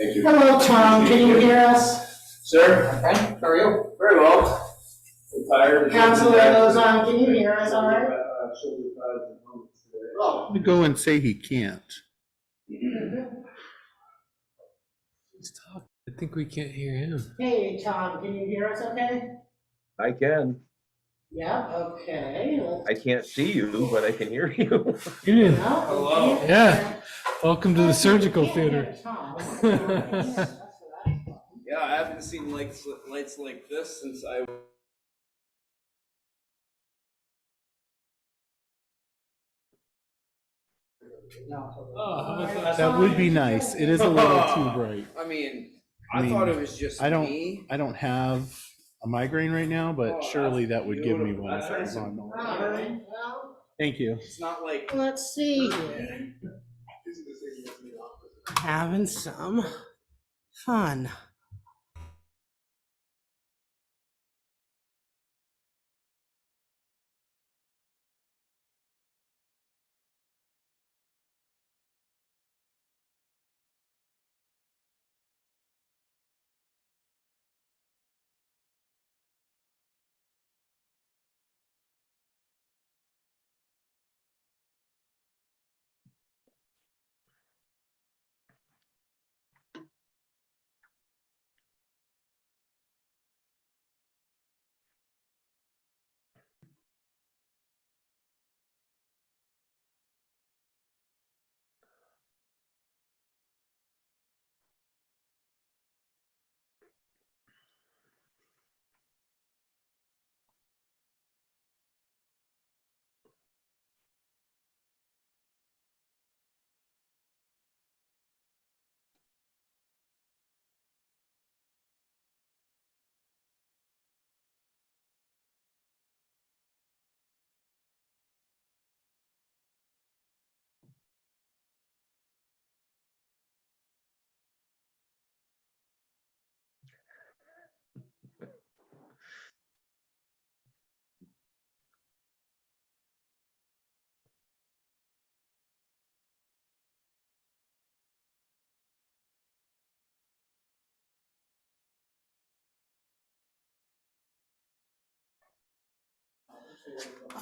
Thank you. Hello, Tom. Can you hear us? Sir? Okay. How are you? Very well. I'm tired. Counselor Lozon, can you hear us all right? I'm gonna go and say he can't. He's talking. I think we can't hear him. Hey, Tom, can you hear us okay? I can. Yeah, okay. I can't see you, but I can hear you. Ian, Hello. yeah. Welcome to the surgical theater. Yeah, I haven't seen lights like this since I. Oh, how about that? That would be nice. It is a little too bright. I mean, I I mean, thought it was just I me. don't have a migraine right now, but Oh, surely that's that would give me beautiful. one if it That's was on. All right, well, Thank you. It's not like. let's see here. Having some fun.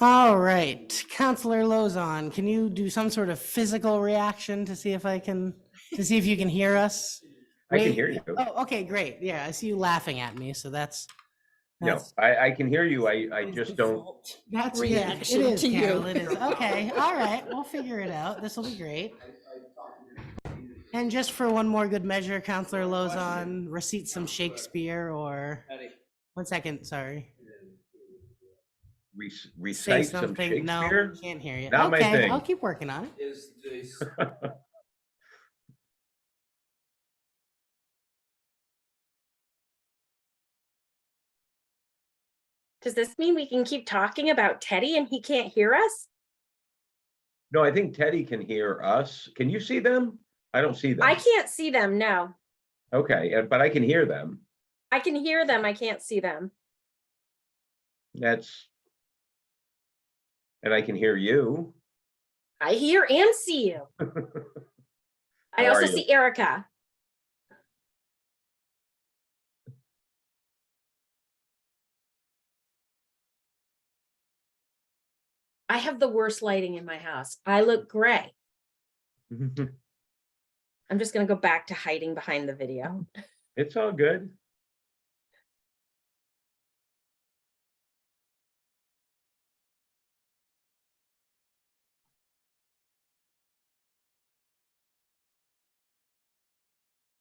All right, Counselor Lozon, can you do some sort of physical reaction to see if you can hear us? I can Wait. hear you. Oh, okay, great. Yeah, I see you laughing at me, so that's No, I can hear you. I just don't. that's Reaction it is, to you. Carol. It is. Okay, all right, we'll figure it out. This will be great. And just for one more good measure, Counselor Lozon, recite some Shakespeare or Eddie. 1 second, sorry. Say Recite some something. No, Shakespeare. can't hear you. Not my Okay, thing. I'll keep working on it. Is this. Does this mean we can keep talking about Teddy and he can't hear us? No, I think Teddy can hear us. Can you see them? I don't see them. I can't see them, no. Okay, but I can hear them. I can hear them, I can't see them. And I can hear you. I hear and see you. I How also are you? see Erica. I have the worst lighting in my house. I look gray. I'm just going to go back to hiding behind the video. It's all good.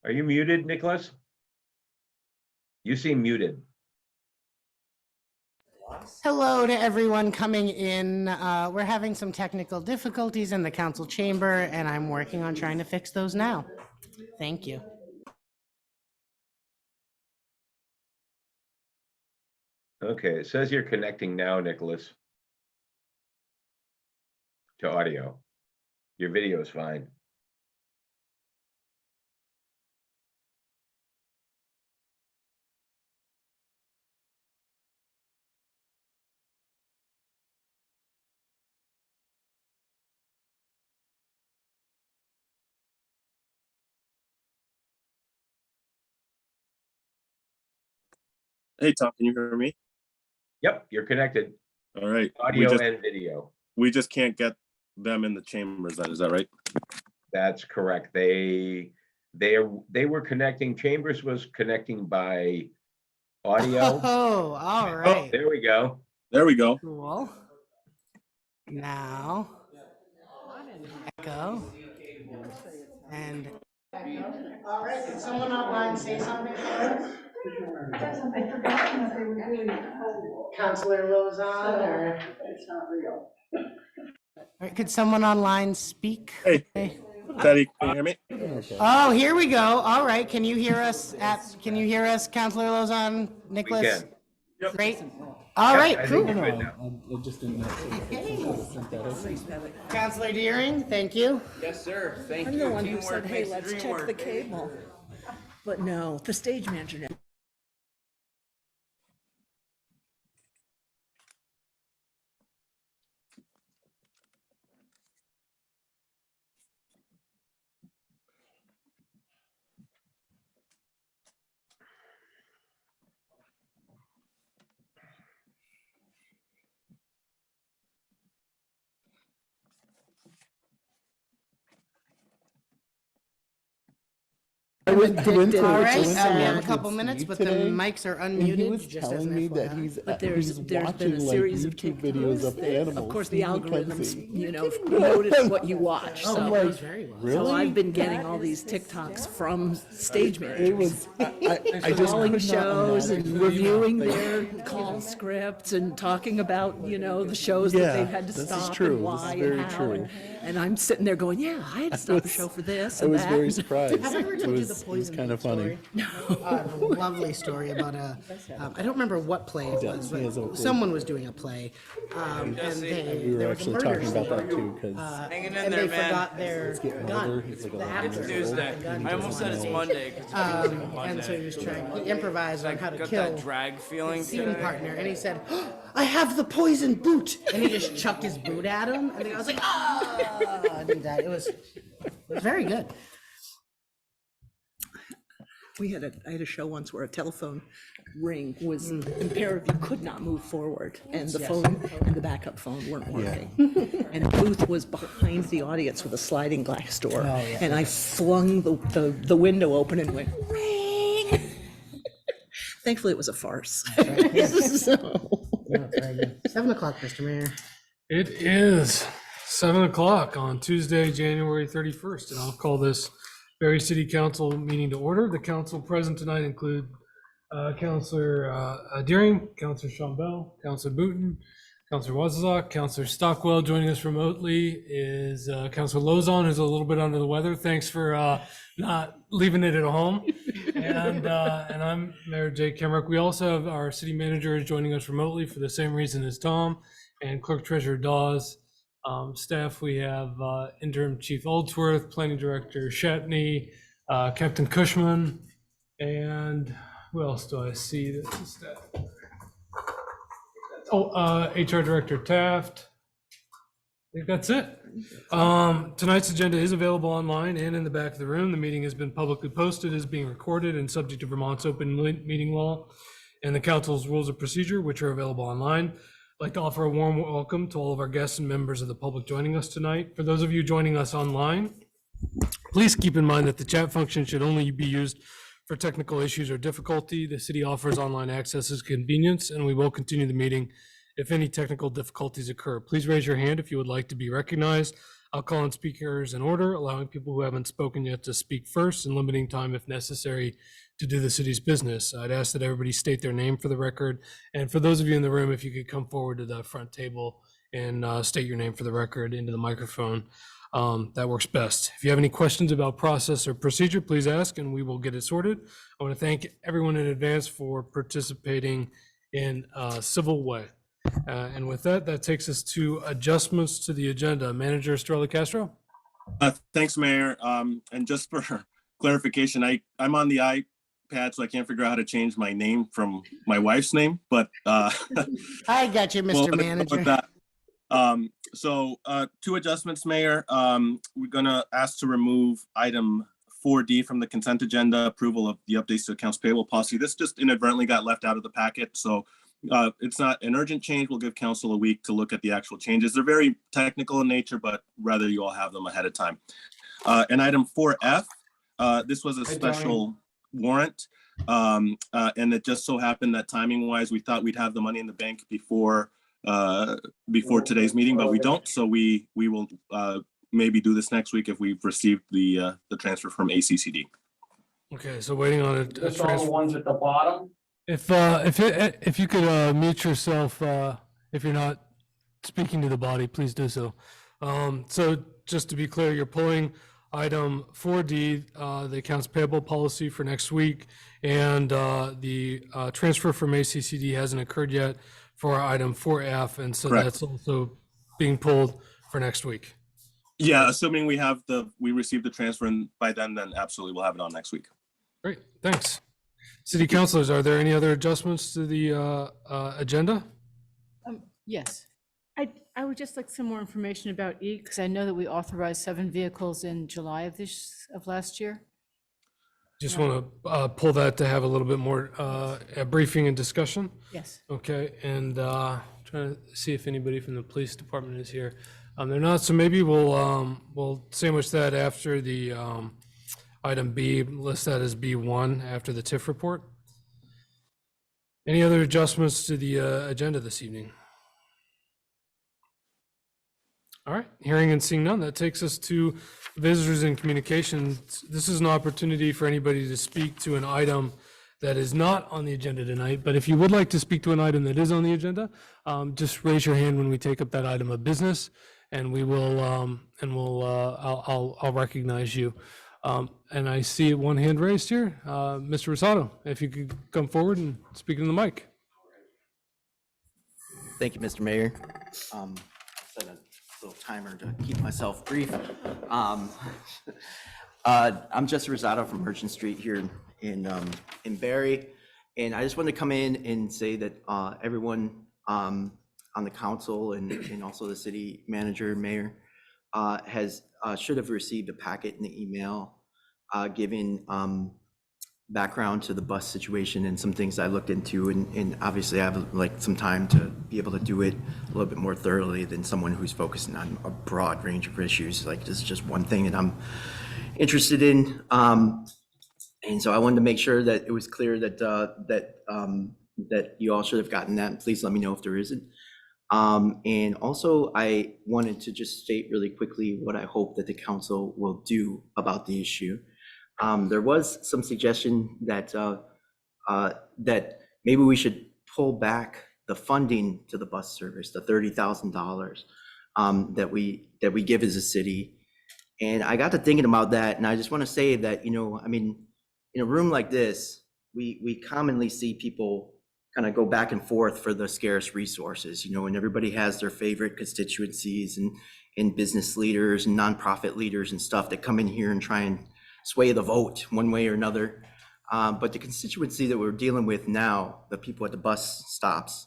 Are you muted, Nicholas? You seem muted. Hello to everyone coming in. We're having some technical difficulties in the council chamber, and I'm working on trying to fix those now. Thank you. Okay, it says you're connecting now, Nicholas, to audio. Your video is fine. Hey, Tom, can you hear me? Yep, you're connected, All right. audio and video. We just can't get them in the chambers. Is that right? That's correct. They were connecting, Chambers was connecting by audio. Oh, all right. There we go. There we go. Cool. Now, echo. And all right, can someone online say something for us? Counselor Lozon, or? All right, could someone online speak? Hey, Teddy, can you hear me? Oh, here we go. All right, can you hear us Counselor Lozon, Nicholas? can. Yep. Great. All right, I cool. think you're good now. I just didn't know. Counselor Deering, thank you. Yes, sir. Thank I'm you. the one who Teamwork said, hey, makes the let's dream check work. the cable. But no, the stage manager never. I went to All right, I went we have a to couple Steve minutes, but the today, mics are and he was unmuted, just as telling an me that FYI. he's But he's there's been watching a like series of YouTube videos of TikToks. animals. Of course, the Steve algorithms, McKenzie. notice what you watch. Oh, So, that goes very well. Really? so I've been getting all these TikToks from stage It managers. was. I just Calling could not shows and imagine. reviewing their call scripts and talking about, the shows that Yeah, they've had to this is stop true. and This is why very and how. true. And I'm sitting there going, yeah, I had to stop a was- show for this I and was that. very surprised. Have I ever It told you was, the it was poison kind of funny. A lovely story about I don't remember what play it was, He has a- but someone was doing a play, and We were there was a actually murder talking about scene, that too, because Hanging in and there, they man. forgot their getting gun. older. He's like The 11 actor It's years forgot Tuesday. the gun I almost said it's on Monday. 'cause it's Monday. and so he was he improvised on how to Got kill that drag feeling. scene today. partner, and he said, "Oh, I have the poison boot," and he just chucked his boot at him, and I was like, "Ah!" And he died. It was very good. I had a show once where a telephone ring was imperative, you could not move forward, and the phone and the backup phone weren't working. And the booth was behind the audience with a sliding glass door, and I flung the window open and went ring. Thankfully, it was a farce. So- 7 o'clock, Mr. Mayor. It is 7 o'clock on Tuesday, January 31st, and I'll call this Barre City Council meeting to order. The council present tonight include Councilor Deering, Councilor Shambell, Councilor Booton, Councilor Wazazak, Councilor Stockwell. Joining us remotely is Councilor Lozon, who's a little bit under the weather. Thanks for not leaving it at home. And I'm Mayor Jay Kemrick. We also have our city manager is joining us remotely for the same reason as Tom, and Clerk Treasurer Dawes. Staff, we have Interim Chief Oldsworth, Planning Director Shatney, Captain Cushman, and who else do I see that's the staff? HR Director Taft. I think that's it. Tonight's agenda is available online and in the back of the room. The meeting has been publicly posted, is being recorded, and subject to Vermont's open meeting law and the council's rules of procedure, which are available online. I'd like to offer a warm welcome to all of our guests and members of the public joining us tonight. For those of you joining us online, please keep in mind that the chat function should only be used for technical issues or difficulty. The city offers online access as convenience, and we will continue the meeting if any technical difficulties occur. Please raise your hand if you would like to be recognized. I'll call on speakers in order, allowing people who haven't spoken yet to speak first and limiting time if necessary to do the city's business. I'd ask that everybody state their name for the record. And for those of you in the room, if you could come forward to the front table and state your name for the record into the microphone, that works best. If you have any questions about process or procedure, please ask and we will get it sorted. I want to thank everyone in advance for participating in a civil way. And with that, that takes us to adjustments to the agenda. Manager Estrella Castro. Thanks, Mayor. And just for clarification, I'm on the iPad, so I can't figure out how to change my name from my wife's name, but I got you, well, Mr. let's go Manager. with that. So 2 adjustments, Mayor. We're gonna ask to remove item 4D from the consent agenda, approval of the updates to accounts payable policy. This just inadvertently got left out of the packet. So it's not an urgent change. We'll give council a week to look at the actual changes. They're very technical in nature, but rather you all have them ahead of time. And item 4F, this was a special warrant. And it just so happened that timing wise, we thought we'd have the money in the bank before today's meeting, but we don't. So we will maybe do this next week if we've received the transfer from ACCD. Okay, so waiting on a Just all the transfer. ones at the bottom. If you could mute yourself, if you're not speaking to the body, please do so. So just to be clear, you're pulling item 4D, the accounts payable policy for next week, and the transfer from ACCD hasn't occurred yet for item 4F, and so Correct. that's also being pulled for next week. Yeah, assuming we receive the transfer, and by then absolutely we'll have it on next week. Great, thanks. City councilors, are there any other adjustments to the agenda? Yes. I would just like some more information about E, because I know that we authorized 7 vehicles in July of last year. Just want to pull that to have a little bit more a briefing and discussion. Yes. Okay, and trying to see if anybody from the police department is here. They're not, so maybe we'll sandwich that after the item B, list that as B1 after the TIF report. Any other adjustments to the agenda this evening? All right, hearing and seeing none, that takes us to visitors and communications. This is an opportunity for anybody to speak to an item that is not on the agenda tonight, but if you would like to speak to an item that is on the agenda, just raise your hand when we take up that item of business, and we will, I'll recognize you. And I see one hand raised here. Mr. Rosado, if you could come forward and speak into the mic. Thank you, Mr. Mayor. Set a little timer to keep myself brief. I'm Jesse Rosado from Merchant Street here in Barre, and I just wanted to come in and say that everyone on the council and also the city manager, mayor, should have received a packet in the email giving background to the bus situation and some things I looked into, and obviously I have like some time to be able to do it a little bit more thoroughly than someone who's focusing on a broad range of issues. Like this is just one thing that I'm interested in, and so I wanted to make sure that it was clear that that you all should have gotten that. And please let me know if there isn't. And also I wanted to just state really quickly what I hope that the council will do about the issue. There was some suggestion that that maybe we should pull back the funding to the bus service, the $30,000 that we give as a city. And I got to thinking about that, and I just want to say that, you know, I mean, in a room like this, we commonly see people kind of go back and forth for the scarce resources, you know, and everybody has their favorite constituencies and business leaders and nonprofit leaders and stuff that come in here and try and sway the vote one way or another. But the constituency that we're dealing with now, the people at the bus stops,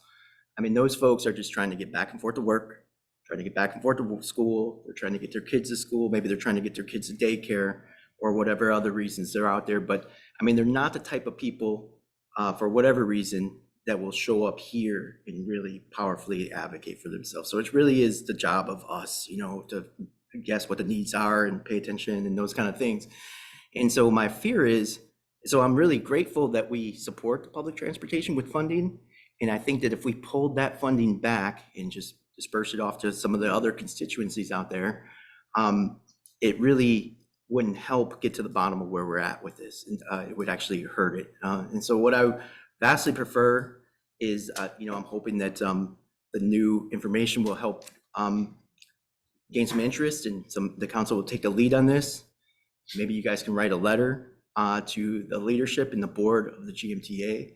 I mean, those folks are just trying to get back and forth to work, trying to get back and forth to school. They're trying to get their kids to school. Maybe they're trying to get their kids to daycare or whatever other reasons they're out there. But I mean, they're not the type of people, for whatever reason, that will show up here and really powerfully advocate for themselves. So it really is the job of us, you know, to guess what the needs are and pay attention and those kind of things. And so my fear is, so I'm really grateful that we support the public transportation with funding. And I think that if we pulled that funding back and just disperse it off to some of the other constituencies out there, it really wouldn't help get to the bottom of where we're at with this. It would actually hurt it. And so what I vastly prefer is, you know, I'm hoping that the new information will help gain some interest, and the council will take the lead on this. Maybe you guys can write a letter to the leadership and the board of the GMTA.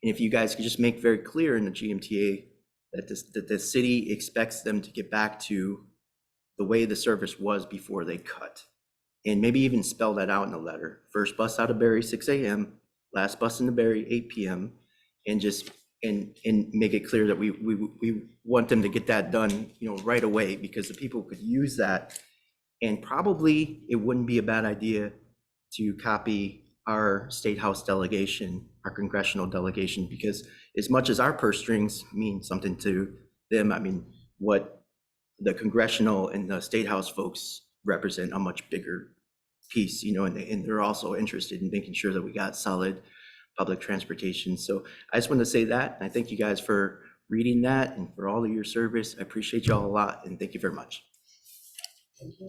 And if you guys could just make very clear in the GMTA that the city expects them to get back to the way the service was before they cut. And maybe even spell that out in the letter. First bus out of Barre, 6 a.m., last bus into Barre, 8 p.m. And just, and make it clear that we want them to get that done, you know, right away, because the people could use that. And probably it wouldn't be a bad idea to copy our State House delegation, our congressional delegation, because as much as our purse strings mean something to them, I mean, what the congressional and the State House folks represent a much bigger piece, you know, and they're also interested in making sure that we got solid public transportation. So I just wanted to say that. And I thank you guys for reading that and for all of your service. I appreciate y'all a lot, and thank you very much.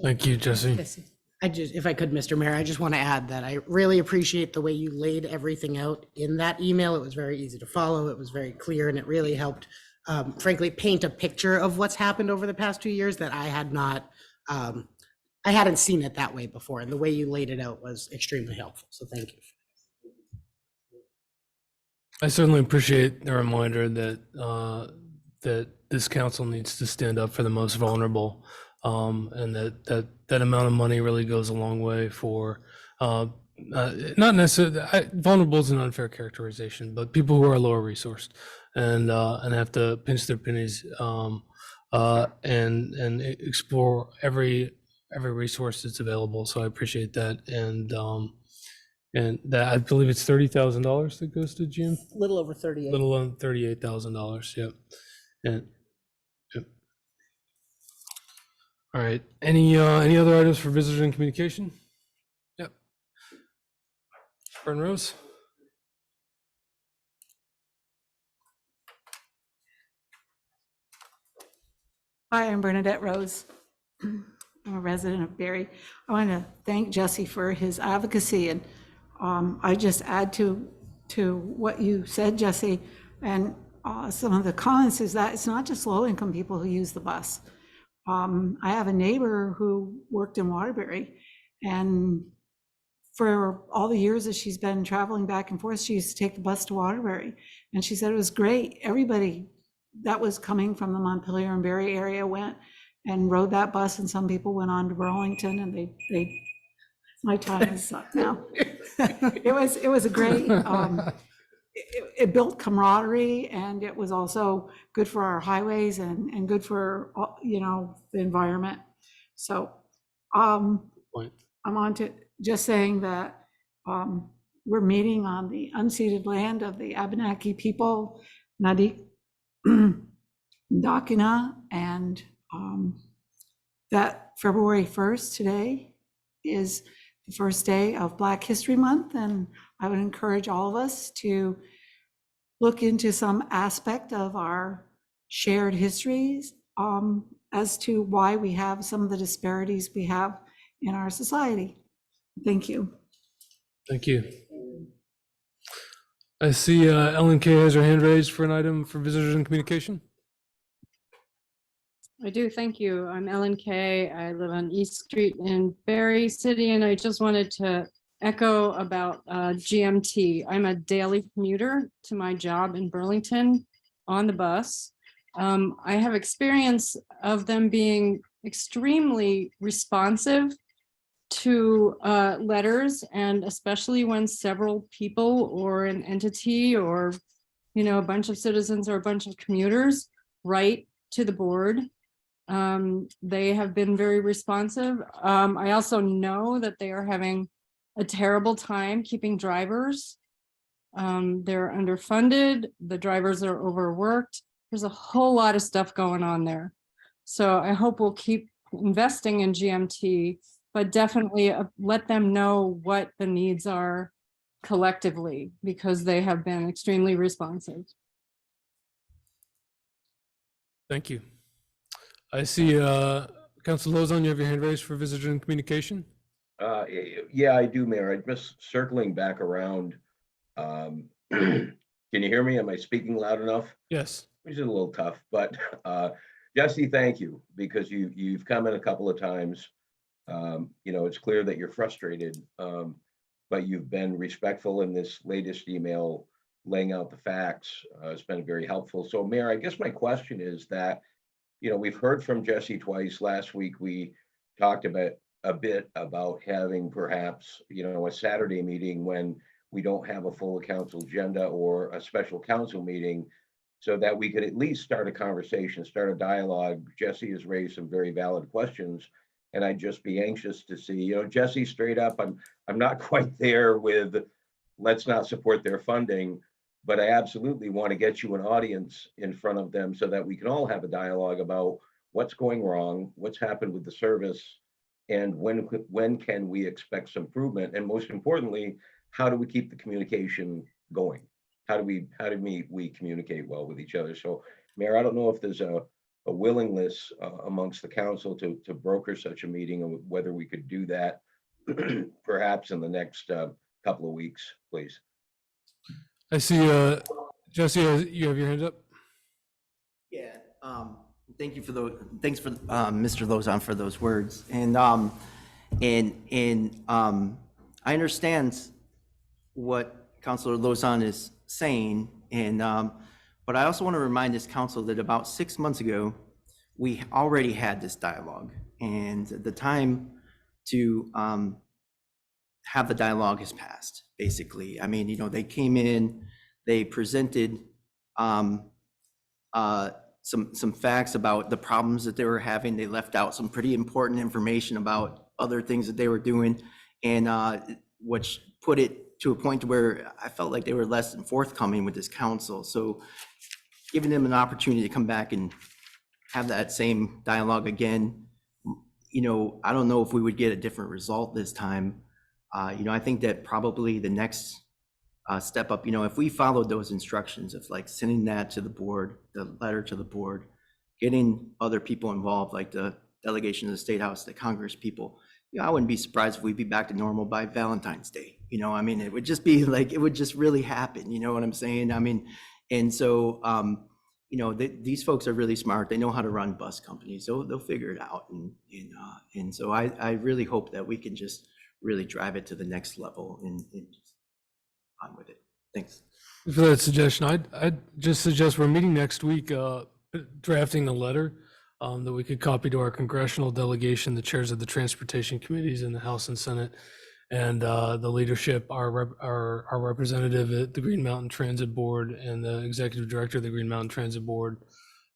Thank you, Jesse. If I could, Mr. Mayor, I just want to add that I really appreciate the way you laid everything out in that email. It was very easy to follow. It was very clear, and it really helped, frankly, paint a picture of what's happened over the past 2 years that I had not, I hadn't seen it that way before. And the way you laid it out was extremely helpful. So thank you. I certainly appreciate the reminder that that this council needs to stand up for the most vulnerable, and that amount of money really goes a long way for not necessarily vulnerable is an unfair characterization, but people who are lower resourced and have to pinch their pennies and explore every resource that's available. So I appreciate that, and that I believe it's $30,000 that goes to Jim. A little over 38. Little on $38,000. Yep. And yep. All right. Any other items for visitors and communication? Yep. Burn Rose. Hi, I'm Bernadette Rose. I'm a resident of Barre. I want to thank Jesse for his advocacy, and I just add to what you said, Jesse, and some of the comments is that it's not just low-income people who use the bus. I have a neighbor who worked in Waterbury, and for all the years that she's been traveling back and forth, she used to take the bus to Waterbury, and she said it was great. Everybody that was coming from the Montpelier and Barre area went and rode that bus, and some people went on to Burlington, and they my time is up now. It was a great, it built camaraderie, and it was also good for our highways and good for, you know, the environment. So I'm on to just saying that we're meeting on the unceded land of the Abenaki people, Dakina, and that February 1st today is the first day of Black History Month, and I would encourage all of us to look into some aspect of our shared histories as to why we have some of the disparities we have in our society. Thank you. Thank you. I see Ellen Kay has her hand raised for an item for visitors and communication. I do, thank you. I'm Ellen Kay. I live on East Street in Barre City, and I just wanted to echo about GMT. I'm a daily commuter to my job in Burlington on the bus. I have experience of them being extremely responsive to letters, and especially when several people or an entity or, you know, a bunch of citizens or a bunch of commuters write to the board. They have been very responsive. I also know that they are having a terrible time keeping drivers. They're underfunded, the drivers are overworked. There's a whole lot of stuff going on there. So I hope we'll keep investing in GMT, but definitely let them know what the needs are collectively, because they have been extremely responsive. Thank you. I see Councilor Lozon, you have your hand raised for visitors and communication. Yeah, I do, Mayor. I'm just circling back around. Can you hear me? Am I speaking loud enough? Yes. Which is a little tough, but Jesse, thank you, because you've come in a couple of times. You know, it's clear that you're frustrated, but you've been respectful in this latest email, laying out the facts. It's been very helpful. So, Mayor, I guess my question is that, you know, we've heard from Jesse twice. Last week, we talked about a bit about having perhaps, you know, a Saturday meeting when we don't have a full council agenda or a special council meeting, so that we could at least start a conversation, start a dialogue. Jesse has raised some very valid questions, And I'd just be anxious to see, Jesse, straight up, I'm not quite there with, let's not support their funding, but I absolutely want to get you an audience in front of them so that we can all have a dialogue about what's going wrong, what's happened with the service, and when can we expect some improvement? And most importantly, how do we keep the communication going? How do we communicate well with each other? So, Mayor, I don't know if there's a willingness amongst the council to broker such a meeting, and whether we could do that perhaps in the next couple of weeks, please. I see, Jesse, you have your hand up? Yeah, thank you for those, thanks for, Mr. Lozon, for those words. And I understand what Councilor Lozon is saying, but I also want to remind this council that about 6 months ago, we already had this dialogue, and the time to have the dialogue has passed, basically. I mean, they came in, they presented some facts about the problems that they were having. They left out some pretty important information about other things that they were doing, and which put it to a point where I felt like they were less than forthcoming with this council. So giving them an opportunity to come back and have that same dialogue again, I don't know if we would get a different result this time. I think that probably the next step up, if we followed those instructions of like sending that to the board, the letter to the board, getting other people involved, like the delegation of the State House, the Congress people, I wouldn't be surprised if we'd be back to normal by Valentine's Day. It would just be like, it would just really happen. You know what I'm saying? And so, these folks are really smart. They know how to run bus companies. So they'll figure it out. And so I really hope that we can just really drive it to the next level and just on with it. Thanks. For that suggestion, I'd just suggest we're meeting next week, drafting a letter that we could copy to our congressional delegation, the chairs of the transportation committees in the House and Senate, and the leadership, our representative at the Green Mountain Transit Board and the executive director of the Green Mountain Transit Board,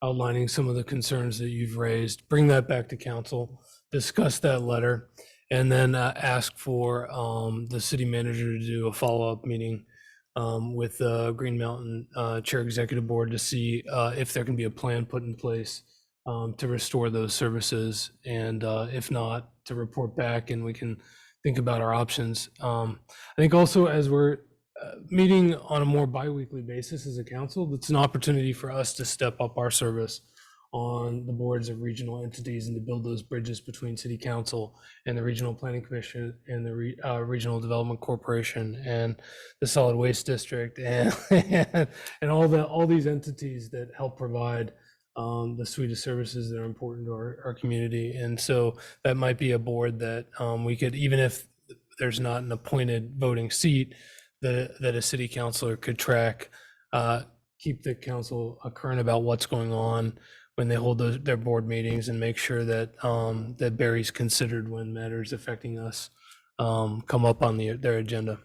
outlining some of the concerns that you've raised. Bring that back to council, discuss that letter, and then ask for the city manager to do a follow-up meeting with the Green Mountain Chair Executive Board to see if there can be a plan put in place to restore those services, and if not, to report back and we can think about our options. I think also, as we're meeting on a more bi-weekly basis as a council, it's an opportunity for us to step up our service on the boards of regional entities and to build those bridges between city council and the regional planning commission and the regional development corporation and the solid waste district and all these entities that help provide the suite of services that are important to our community. And so that might be a board that we could, even if there's not an appointed voting seat, that a city councilor could track, keep the council current about what's going on when they hold their board meetings, and make sure that that Barry's considered when matters affecting us come up on their agenda.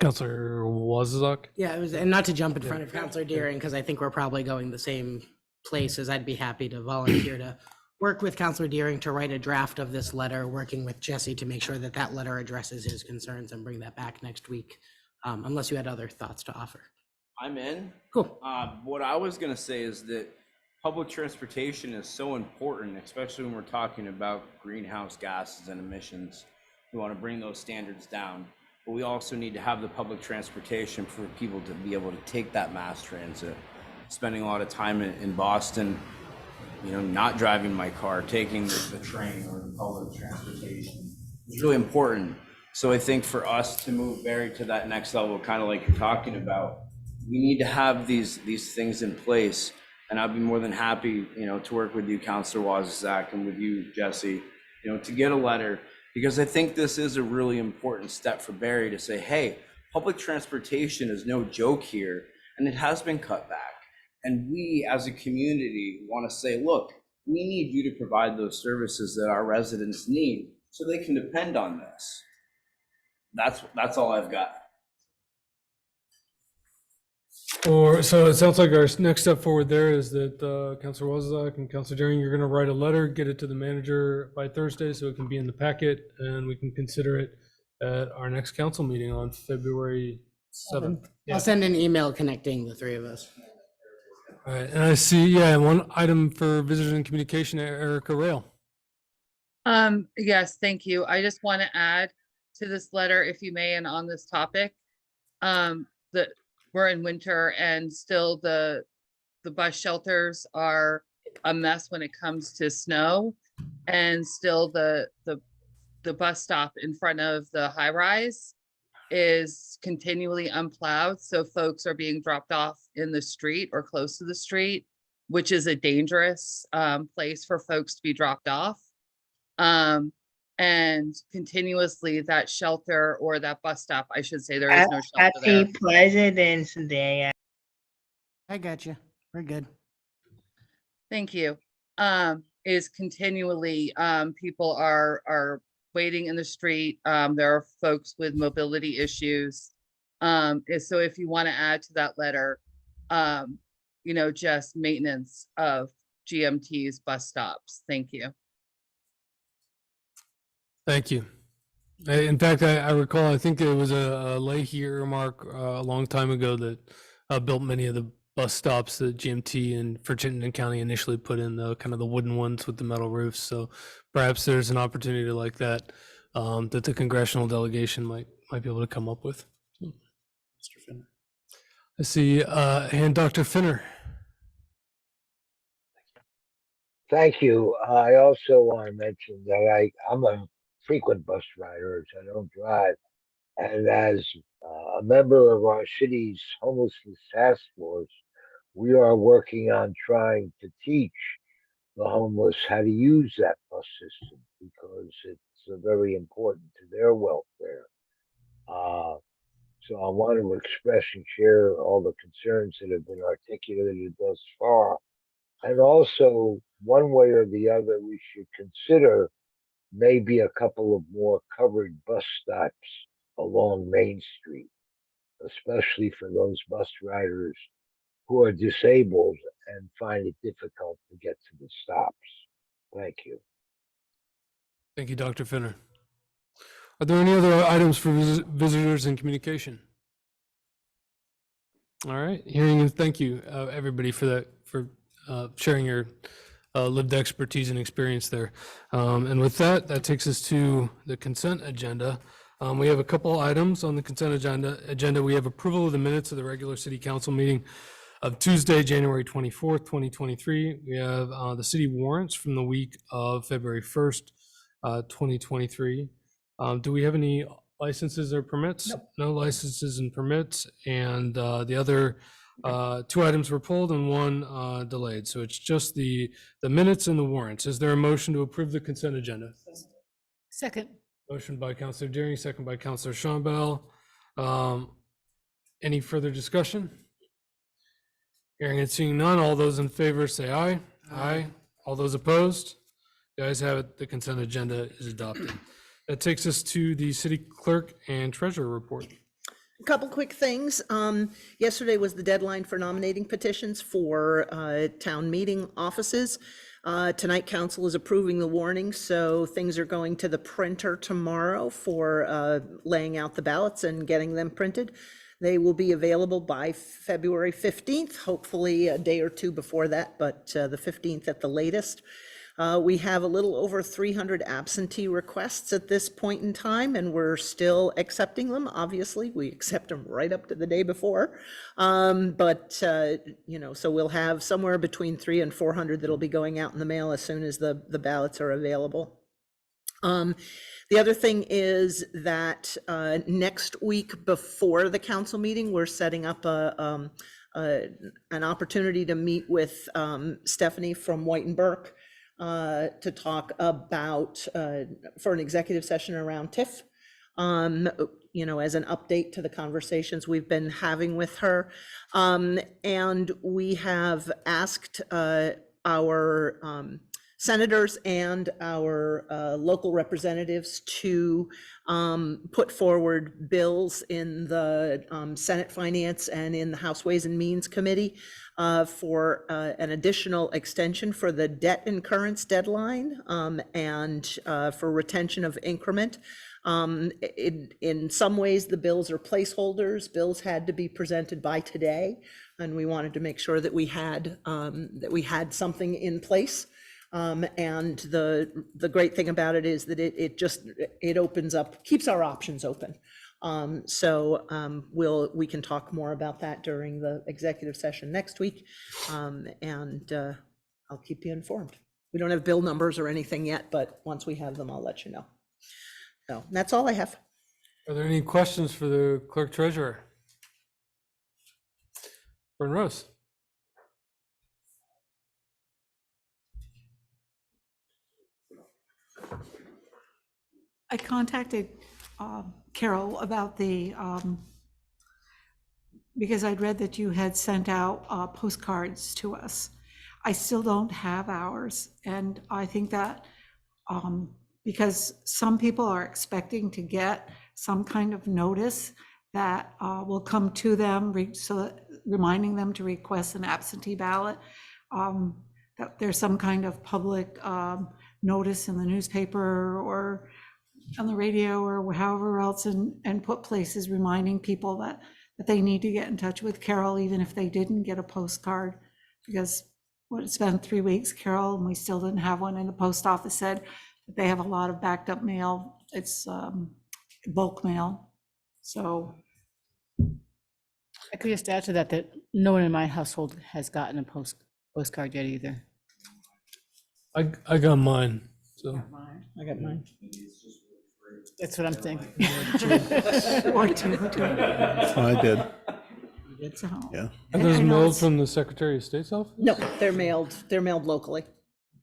Councilor Wazazak? Yeah, and not to jump in front of Councilor Deering, because I think we're probably going the same places. I'd be happy to volunteer to work with Councilor Deering to write a draft of this letter, working with Jesse to make sure that that letter addresses his concerns and bring that back next week, unless you had other thoughts to offer. I'm in. Cool. What I was gonna say is that public transportation is so important, especially when we're talking about greenhouse gases and emissions. We want to bring those standards down, but we also need to have the public transportation for people to be able to take that mass transit. Spending a lot of time in Boston, not driving my car, taking the train or the public transportation is really important. So I think for us to move Barry to that next level, kind of like you're talking about, we need to have these things in place. And I'd be more than happy, to work with you, Councilor Wazazak, and with you, Jesse, to get a letter, because I think this is a really important step for Barry to say, hey, public transportation is no joke here, and it has been cut back. And we as a community want to say, look, we need you to provide those services that our residents need so they can depend on this. That's all I've got. So it sounds like our next step forward there is that Counselor Wozniak and Counselor Deering, you're gonna write a letter, get it to the manager by Thursday so it can be in the packet and we can consider it at our next council meeting on February 7th. I'll send an email connecting the three of us. All right, and I see, yeah, one item for visitors and communication, Erica Rail. Yes, thank you. I just want to add to this letter, if you may, and on this topic, that we're in winter and still the bus shelters are a mess when it comes to snow. And still the bus stop in front of the high rise is continually unplowed. So folks are being dropped off in the street or close to the street, which is a dangerous place for folks to be dropped off. And continuously that shelter or that bus stop, I should say, there is no shelter there. Happy President's Day. I got you. We're good. Thank you. Is continually, people are waiting in the street. There are folks with mobility issues. So if you want to add to that letter, just maintenance of GMT's bus stops. Thank you. Thank you. In fact, I recall, I think it was a Leahy earmark a long time ago that built many of the bus stops that GMT and for Chittenden County initially put in, the kind of the wooden ones with the metal roofs. So perhaps there's an opportunity like that that the congressional delegation might be able to come up with. Mr. Finner. I see, and Dr. Finner. Thank you. I also want to mention that I'm a frequent bus rider, as I don't drive. And as a member of our city's homelessness task force, we are working on trying to teach the homeless how to use that bus system because it's very important to their welfare. So I want to express and share all the concerns that have been articulated thus far. And also, one way or the other, we should consider maybe a couple of more covered bus stops along Main Street, especially for those bus riders who are disabled and find it difficult to get to the stops. Thank you. Thank you, Dr. Finner. Are there any other items for visitors and communication? All right, hearing and thank you, everybody, for that, for sharing your lived expertise and experience there. And with that, that takes us to the consent agenda. We have a couple items on the consent agenda. We have approval of the minutes of the regular city council meeting of Tuesday, January 24th, 2023. We have the city warrants from the week of February 1st, 2023. Do we have any licenses or permits? Nope. No licenses and permits. And the other two items were pulled and one delayed. So it's just the minutes and the warrants. Is there a motion to approve the consent agenda? Second. Motion by Councilor Deering, second by Councilor Schonbell. Any further discussion? Hearing and seeing none, all those in favor say aye. Aye. All those opposed? The ayes have it. The consent agenda is adopted. That takes us to the city clerk and treasurer report. A couple quick things. Yesterday was the deadline for nominating petitions for town meeting offices. Tonight, council is approving the warning, so things are going to the printer tomorrow for laying out the ballots and getting them printed. They will be available by February 15th, hopefully a day or two before that, but the 15th at the latest. We have a little over 300 absentee requests at this point in time, and we're still accepting them. Obviously, we accept them right up to the day before. So we'll have somewhere between 300 and 400 that'll be going out in the mail as soon as the ballots are available. The other thing is that next week before the council meeting, we're setting up an opportunity to meet with Stephanie from White and Burke to talk about, for an executive session around TIF, as an update to the conversations we've been having with her. And we have asked our senators and our local representatives to put forward bills in the Senate Finance and in the House Ways and Means Committee for an additional extension for the debt incurrence deadline and for retention of increment. In some ways, the bills are placeholders. Bills had to be presented by today, and we wanted to make sure that we had something in place. And the great thing about it is that it opens up, keeps our options open. We can talk more about that during the executive session next week, and I'll keep you informed. We don't have bill numbers or anything yet, but once we have them, I'll let you know. So that's all I have. Are there any questions for the clerk treasurer? Burn Rose. I contacted Carol about because I'd read that you had sent out postcards to us. I still don't have ours, and I think that because some people are expecting to get some kind of notice that will come to them, reminding them to request an absentee ballot, that there's some kind of public notice in the newspaper or on the radio or however else, and put places reminding people that they need to get in touch with Carol, even if they didn't get a postcard, because it's been 3 weeks, Carol, and we still didn't have one. And the post office said that they have a lot of backed up mail. It's bulk mail. So I could just add to that, that no one in my household has gotten a postcard yet either. I got mine, so. I got mine. That's what I'm thinking. or two. Oh, I did. It's a home. Yeah. Are those mailed from the Secretary of State's office? No, they're mailed locally.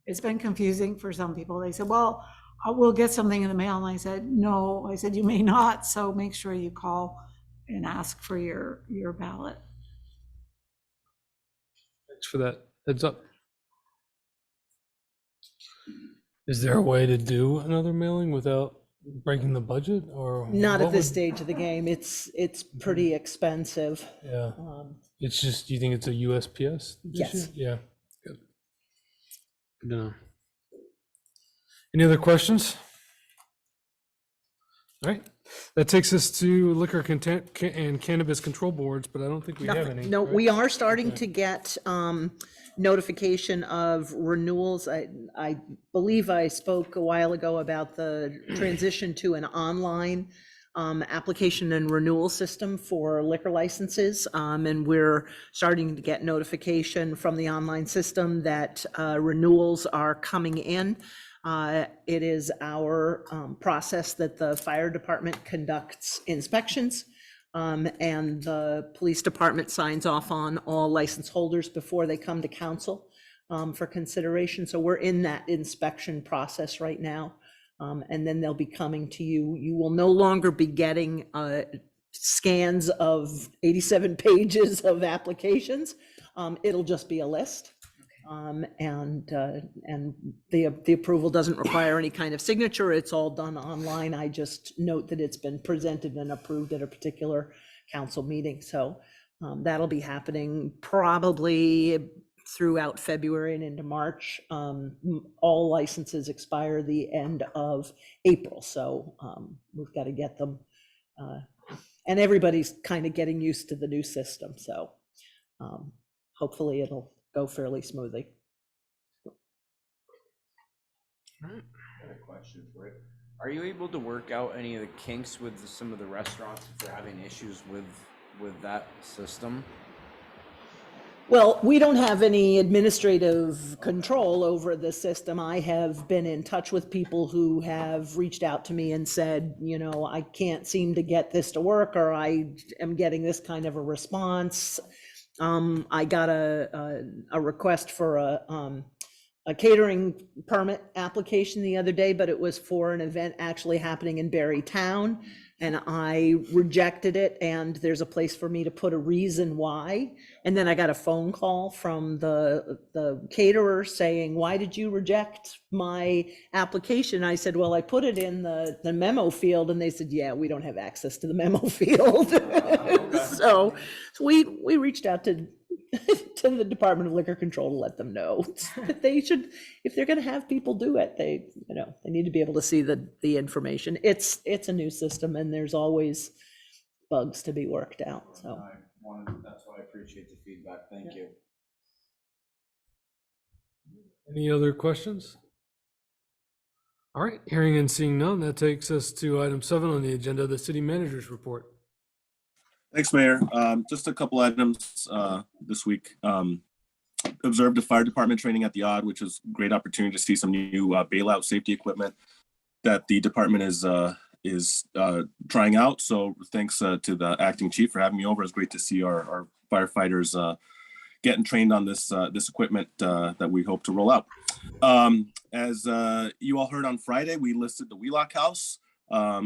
It's been confusing for some people. They said, well, we'll get something in the mail. And I said, no. I said, you may not. So make sure you call and ask for your ballot. Thanks for that heads up. Is there a way to do another mailing without breaking the budget, or? Not what at this would- stage of the game. It's pretty expensive. Yeah, it's just, do you think it's a USPS Yes. issue? Yeah. Good. Good to know. Any other questions? All right, that takes us to liquor content and cannabis control boards, but I don't think we have Nothing. any. No, right? we are starting Okay. to get notification of renewals. I believe I spoke a while ago about the transition to an online application and renewal system for liquor licenses. And we're starting to get notification from the online system that renewals are coming in. It is our process that the fire department conducts inspections. And the police department signs off on all license holders before they come to council for consideration. So we're in that inspection process right now. And then they'll be coming to you. You will no longer be getting scans of 87 pages of applications. It'll just be a list. And the approval doesn't require any kind of signature. It's all done online. I just note that it's been presented and approved at a particular council meeting. So that'll be happening probably throughout February and into March. All licenses expire the end of April. So we've got to get them. And everybody's kind of getting used to the new system. So hopefully it'll go fairly smoothly. I have a question for it. Are you able to work out any of the kinks with some of the restaurants if they're having issues with that system? Well, we don't have any administrative control over the system. I have been in touch with people who have reached out to me and said, you know, I can't seem to get this to work, or I am getting this kind of a response. I got a request for a catering permit application the other day, but it was for an event actually happening in Barre town. and I rejected it, and there's a place for me to put a reason why. And then I got a phone call from the caterer saying, why did you reject my application? I said, well, I put it in the memo field, and they said, yeah, we don't have access to the memo field. So we reached out to the Department of Liquor Control to let them know that they should, if they're going to have people do it, they need to be able to see the information. It's a new system, and there's always bugs to be worked out. So That's why I appreciate the feedback. Thank you. Any other questions? All right, hearing and seeing none, that takes us to item 7 on the agenda, the city manager's report. Thanks, Mayor. Just a couple items this week. Observed a fire department training at the Odd, which was a great opportunity to see some new bailout safety equipment that the department is trying out. So thanks to the acting chief for having me over. It's great to see our firefighters getting trained on this equipment that we hope to roll out. As you all heard on Friday, we listed the Wheelock House.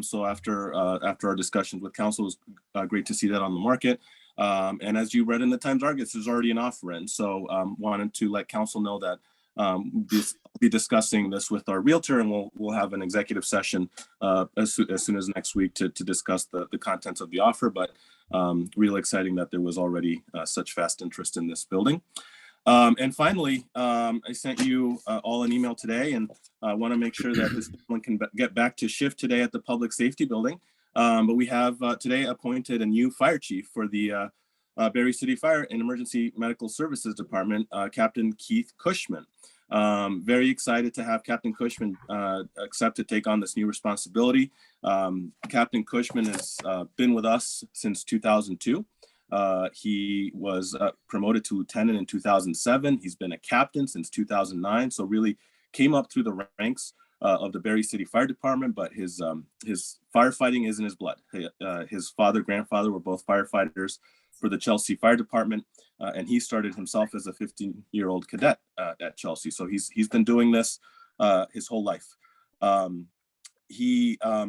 So after our discussions with council, it was great to see that on the market. And as you read in the Times Argus, there's already an offer in. So wanted to let council know that we'll be discussing this with our realtor, and we'll have an executive session as soon as next week to discuss the contents of the offer. But really exciting that there was already such fast interest in this building. And finally, I sent you all an email today, and I want to make sure that this one can get back to shift today at the Public Safety Building. But we have today appointed a new fire chief for the Barre City Fire and Emergency Medical Services Department, Captain Keith Cushman. Very excited to have Captain Cushman accept to take on this new responsibility. Captain Cushman has been with us since 2002. He was promoted to lieutenant in 2007. He's been a captain since 2009. So really came up through the ranks of the Barre City Fire Department, but his firefighting is in his blood. His father, grandfather were both firefighters for the Chelsea Fire Department, and he started himself as a 15-year-old cadet at Chelsea. So he's been doing this his whole life. He's a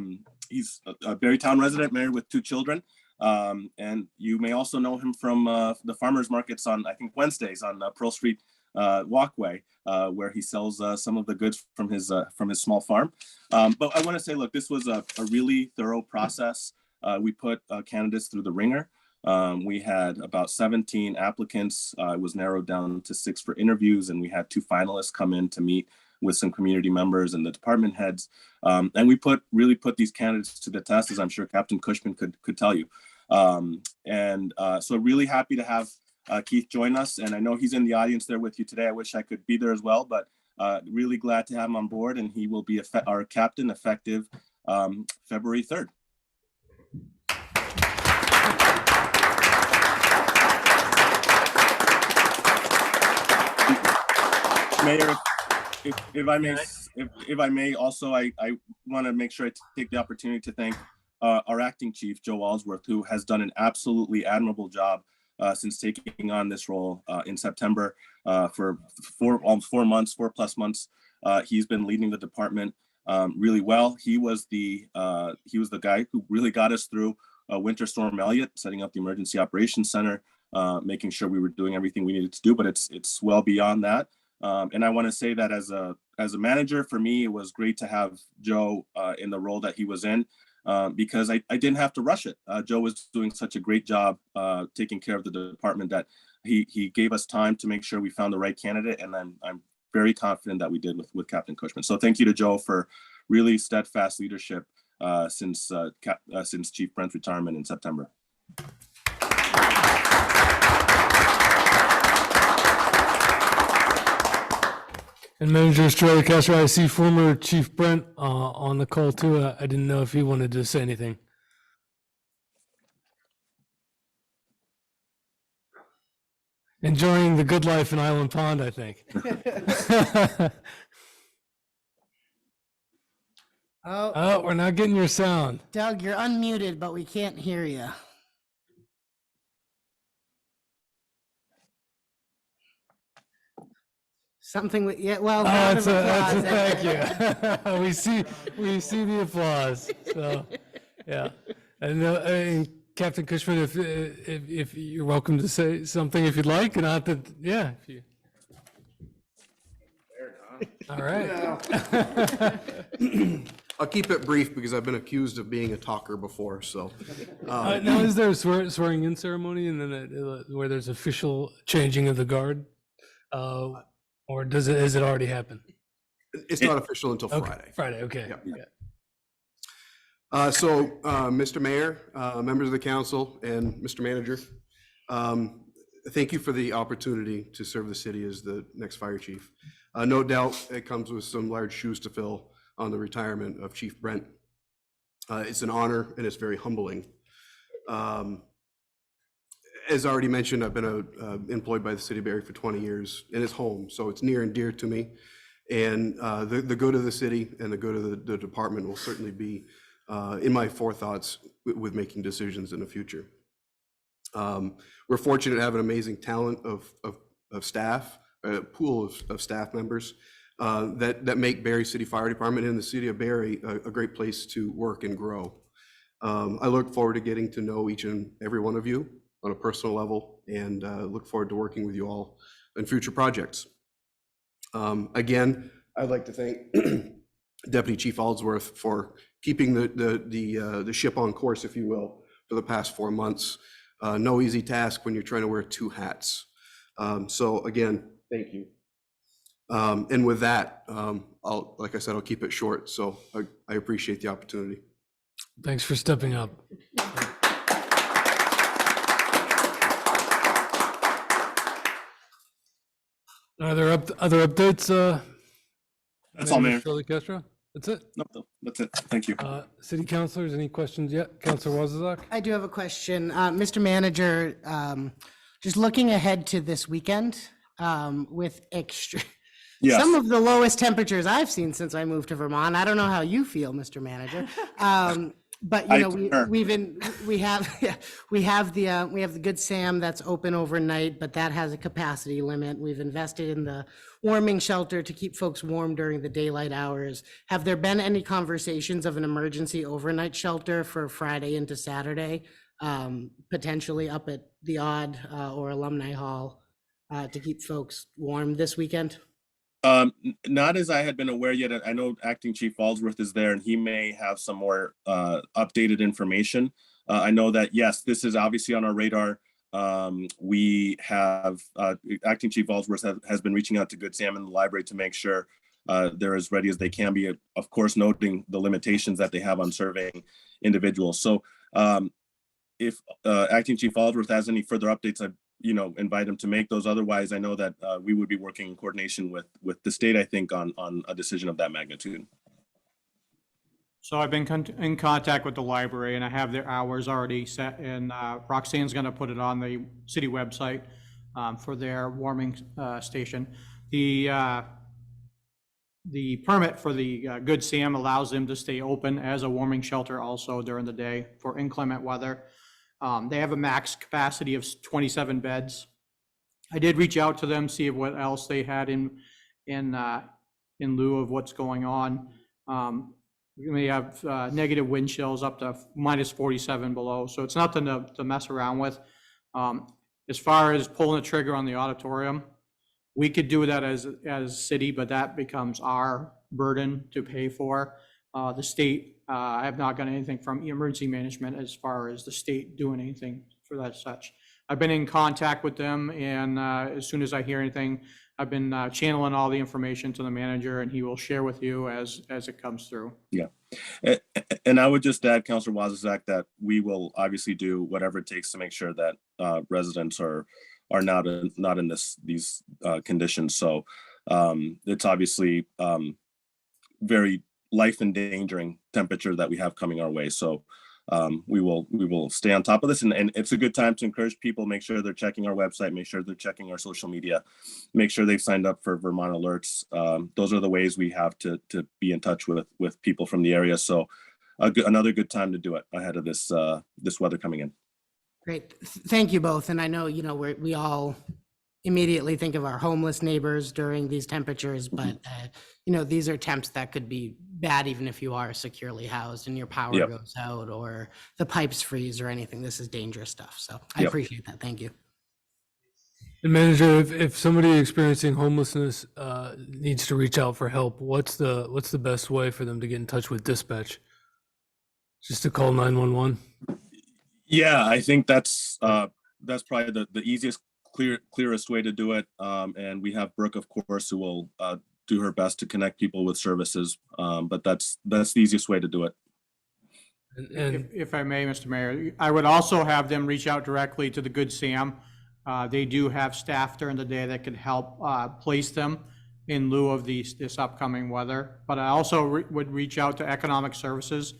Barrytown resident, married with 2 children. And you may also know him from the farmers markets on, I think, Wednesdays on Pearl Street walkway, where he sells some of the goods from his small farm. But I want to say, look, this was a really thorough process. We put candidates through the ringer. We had about 17 applicants. It was narrowed down to 6 for interviews, and we had 2 finalists come in to meet with some community members and the department heads. And we really put these candidates to the test, as I'm sure Captain Cushman could tell you. So really happy to have Keith join us. And I know he's in the audience there with you today. I wish I could be there as well, but really glad to have him on board, and he will be our captain effective February 3rd. Mayor, if I may also, I want to make sure I take the opportunity to thank our acting chief, Joe Allsworth, who has done an absolutely admirable job since taking on this role in September for almost 4 months, 4+ months. He's been leading the department really well. He was the guy who really got us through Winter Storm Elliott, setting up the Emergency Operations Center, making sure we were doing everything we needed to do. But it's well beyond that. And I want to say that as a manager, for me, it was great to have Joe in the role that he was in, because I didn't have to rush it. Joe was doing such a great job taking care of the department that he gave us time to make sure we found the right candidate. And I'm very confident that we did with Captain Cushman. So thank you to Joe for really steadfast leadership since Chief Brent's retirement in September. And Manager Charlie Castro, I see former Chief Brent on the call too. I didn't know if he wanted to say anything. Enjoying the good life in Island Pond, I think. Oh, we're not getting your sound. Doug, you're unmuted, but we can't hear you. Something with, yeah, well, that's a thank you. we see the applause. So, yeah. And Captain Cushman, if you're welcome to say something if you'd like, and not that, yeah. If you... All right. I'll keep it brief because I've been accused of being a talker before, so. Now, is there a swearing in ceremony and then where there's official changing of the guard? Or has it already happened? It's not official until Okay, Friday. Friday, okay. Yep. Yeah. Mr. Mayor, members of the council, and Mr. Manager, thank you for the opportunity to serve the city as the next fire chief. No doubt it comes with some large shoes to fill on the retirement of Chief Brent. It's an honor and it's very humbling. As already mentioned, I've been employed by the city of Barre for 20 years, and it's home, so it's near and dear to me. And the good of the city and the good of the department will certainly be in my forethoughts with making decisions in the future. We're fortunate to have an amazing talent of staff, a pool of staff members that make Barre City Fire Department and the city of Barre a great place to work and grow. I look forward to getting to know each and every one of you on a personal level, and look forward to working with you all in future projects. Again, I'd like to thank Deputy Chief Aldsworth for keeping the ship on course, if you will, for the past 4 months. No easy task when you're trying to wear 2 hats. So again, thank you. And with that, like I said, I'll keep it short. So I appreciate the opportunity. Thanks for stepping up. Are there other updates? That's all, Mayor. Shirley Castro? That's it? No, that's it. Thank you. City councilors, any questions yet? Councilor Wozniak? I do have a question. Mr. Manager, just looking ahead to this weekend with Yes. some of the lowest temperatures I've seen since I moved to Vermont. I don't know how you feel, Mr. Manager. But you know, we have the Good Sam that's open overnight, but that has a capacity limit. We've invested in the warming shelter to keep folks warm during the daylight hours. Have there been any conversations of an emergency overnight shelter for Friday into Saturday, potentially up at the Odd or Alumni Hall to keep folks warm this weekend? Not as I had been aware yet. I know Acting Chief Aldsworth is there and he may have some more updated information. I know that, yes, this is obviously on our radar. We have Acting Chief Aldsworth has been reaching out to Good Sam in the library to make sure they're as ready as they can be, of course, noting the limitations that they have on surveying individuals. So if Acting Chief Aldsworth has any further updates, I invite him to make those. Otherwise, I know that we would be working in coordination with the state, I think, on a decision of that magnitude. So I've been in contact with the library and I have their hours already set, and Roxanne's going to put it on the city website for their warming station. The permit for the Good Sam allows them to stay open as a warming shelter also during the day for inclement weather. They have a max capacity of 27 beds. I did reach out to them, see what else they had in lieu of what's going on. We may have negative wind chills up to minus 47 below, so it's nothing to mess around with. As far as pulling the trigger on the auditorium, we could do that as city, but that becomes our burden to pay for. The state, I have not gotten anything from emergency management as far as the state doing anything for that such. I've been in contact with them, and as soon as I hear anything, I've been channeling all the information to the manager, and he will share with you as it comes through. Yeah. And I would just add, Councilor Wozniak, that we will obviously do whatever it takes to make sure that residents are not in these conditions. So it's obviously very life endangering temperature that we have coming our way. So we will stay on top of this, and it's a good time to encourage people, make sure they're checking our website, make sure they're checking our social media, make sure they've signed up for Vermont Alerts. Those are the ways we have to be in touch with people from the area. So another good time to do it ahead of this weather coming in. Great. Thank you both. And I know, we all immediately think of our homeless neighbors during these temperatures, but, these are temps that could be bad even if you are securely housed and your power Yep. goes out or the pipes freeze or anything. This is dangerous stuff. So I Yep. appreciate that. Thank you. And manager, if somebody experiencing homelessness needs to reach out for help, what's the best way for them to get in touch with dispatch? Just to call 911? Yeah, I think that's probably the easiest, clearest way to do it. And we have Brooke, of course, who will do her best to connect people with services. But that's the easiest way to do it. And If I may, Mr. Mayor, I would also have them reach out directly to the Good Sam. They do have staff during the day that could help place them in lieu of this upcoming weather. But I also would reach out to Economic Services.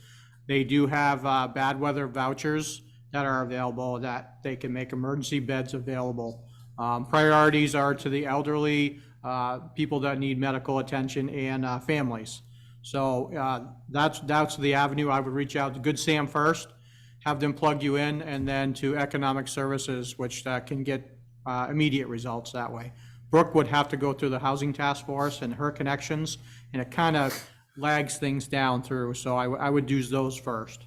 They do have bad weather vouchers that are available that they can make emergency beds available. Priorities are to the elderly, people that need medical attention, and families. So that's the avenue I would reach out to Good Sam first, have them plug you in, and then to Economic Services, which can get immediate results that way. Brooke would have to go through the Housing Task Force and her connections, and it kind of lags things down through. So I would do those first.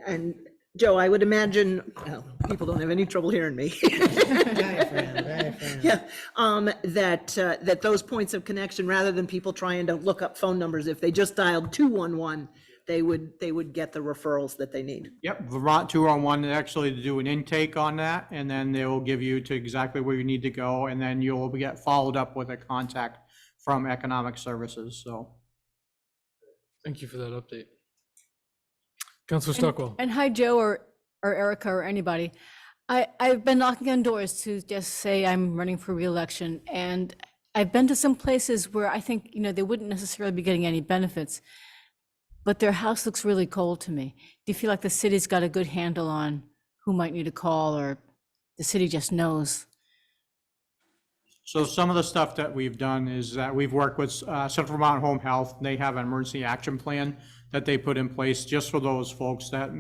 And Joe, I would imagine, well, people don't have any trouble hearing me. Yeah, that those points of connection, rather than people trying to look up phone numbers, if they just dialed 211, they would get the referrals that they need. Yep, Vermont 211, actually to do an intake on that, and then they will give you to exactly where you need to go, and then you'll get followed up with a contact from Economic Services, so. thank you for that update. Councilor Stockwell. And hi, Joe or Erica or anybody. I've been knocking on doors to just say I'm running for reelection, and I've been to some places where I think, they wouldn't necessarily be getting any benefits, but their house looks really cold to me. Do you feel like the city's got a good handle on who might need a call, or the city just knows? So some of the stuff that we've done is that we've worked with Central Vermont Home Health. They have an emergency action plan that they put in place just for those folks that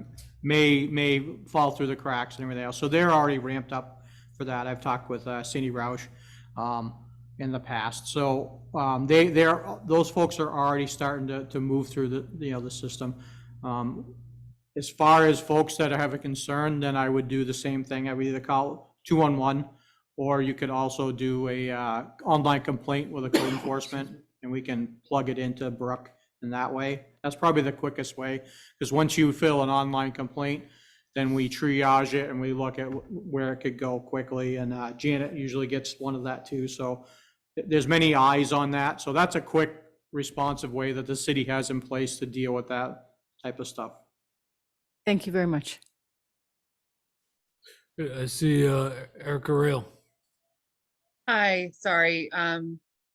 may fall through the cracks and everything else. So they're already ramped up for that. I've talked with Cindy Roush in the past. So those folks are already starting to move through the system. As far as folks that have a concern, then I would do the same thing. I would either call 211, or you could also do a online complaint with a code enforcement, and we can plug it into Brooke in that way. That's probably the quickest way, because once you fill an online complaint, then we triage it and we look at where it could go quickly. And Janet usually gets one of that too. So there's many eyes on that. So that's a quick, responsive way that the city has in place to deal with that type of stuff. Thank you very much. Good. I see Erica Rail. Hi, sorry.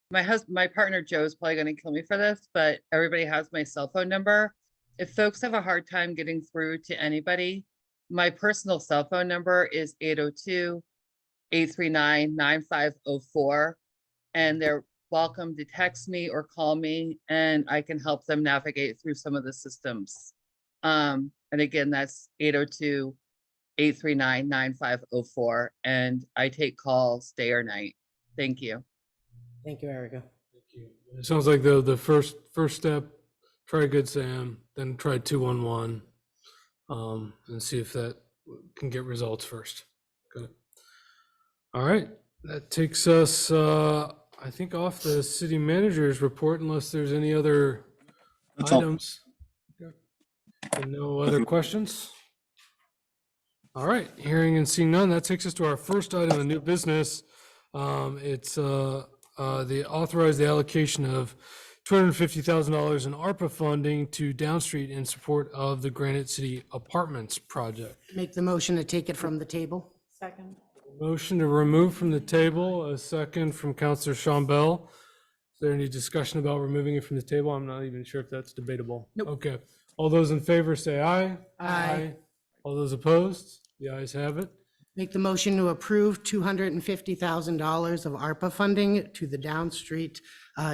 My partner Joe's probably going to kill me for this, but everybody has my cell phone number. If folks have a hard time getting through to anybody, my personal cell phone number is 802-839-9504, and they're welcome to text me or call me, and I can help them navigate through some of the systems. And again, that's 802-839-9504, and I take calls day or night. Thank you. Thank you, Erica. It sounds like the first step, try Good Sam, then try 211, and see if that can get results first. Good. All right, that takes us, I think, off the city manager's report, unless there's any other items. And no other questions? All right, hearing and seeing none, that takes us to our first item of new business. It's the authorize the allocation of $250,000 in ARPA funding to Downstreet in support of the Granite City Apartments project. Make the motion to take it from the table. Second. Motion to remove from the table, a second from Councilor Shambell. Is there any discussion about removing it from the table? I'm not even sure if that's debatable. Nope. Okay. All those in favor say aye. Aye. All those opposed? The ayes have it. Make the motion to approve $250,000 of ARPA funding to the Downstreet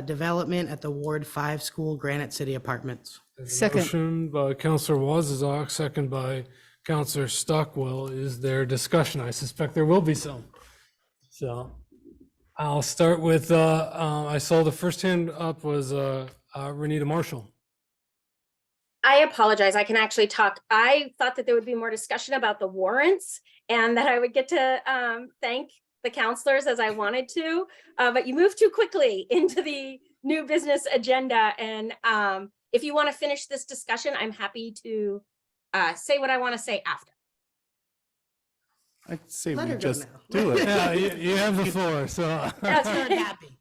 development at the Ward 5 School Granite City Apartments. Second. Motion by Councilor Wazazak, second by Councilor Stockwell. Is there discussion? I suspect there will be some. So, I'll start with, I saw the first hand up was Renita Marshall. I apologize. I can actually talk. I thought that there would be more discussion about the warrants and that I would get to thank the counselors as I wanted to, but you moved too quickly into the new business agenda. And if you want to finish this discussion, I'm happy to say what I want to say after. I'd say Let we her go just now. do it. Yeah, you have the floor, so. That's Not happy.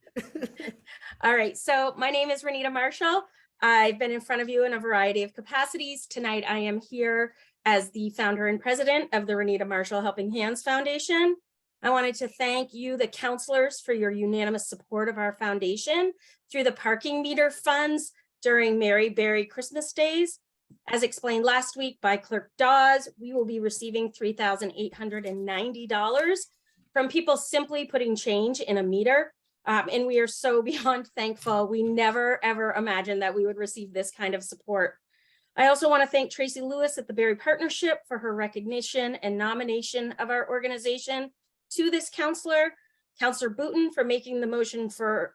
All right, so my name is Renita Marshall. I've been in front of you in a variety of capacities. Tonight, I am here as the founder and president of the Renita Marshall Helping Hands Foundation. I wanted to thank you, the counselors, for your unanimous support of our foundation through the parking meter funds during Mary Berry Christmas days. As explained last week by Clerk Dawes, we will be receiving $3,890 from people simply putting change in a meter. And we are so beyond thankful. We never, ever imagined that we would receive this kind of support. I also want to thank Tracy Lewis at the Barre Partnership for her recognition and nomination of our organization to this counselor, Counselor Booten for making the motion for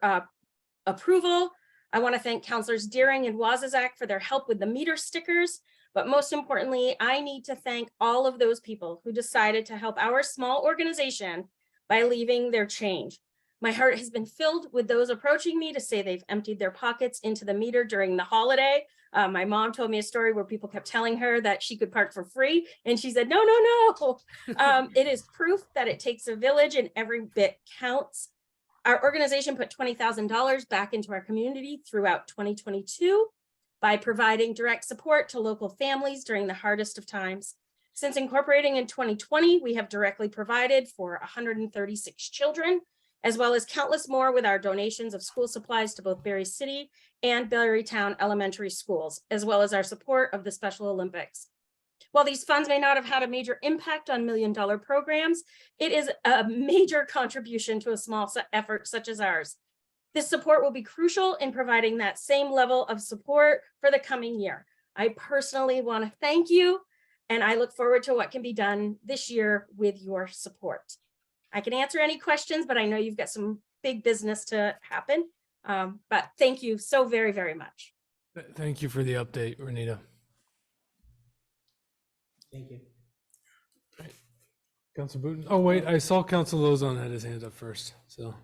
approval. I want to thank Counselors Deering and Wazazak for their help with the meter stickers. But most importantly, I need to thank all of those people who decided to help our small organization by leaving their change. My heart has been filled with those approaching me to say they've emptied their pockets into the meter during the holiday. My mom told me a story where people kept telling her that she could park for free. And she said, no, no, no. It is proof that it takes a village and every bit counts. Our organization put $20,000 back into our community throughout 2022 by providing direct support to local families during the hardest of times. Since incorporating in 2020, we have directly provided for 136 children, as well as countless more with our donations of school supplies to both Barre City and Barrytown elementary schools, as well as our support of the Special Olympics. While these funds may not have had a major impact on million-dollar programs, it is a major contribution to a small effort such as ours. This support will be crucial in providing that same level of support for the coming year. I personally want to thank you, and I look forward to what can be done this year with your support. I can answer any questions, but I know you've got some big business to happen. But thank you so very, very much. Thank you for the update, Renita. Thank you. Council Booten. Oh, wait, I saw Council Lozon had his hand up first, so.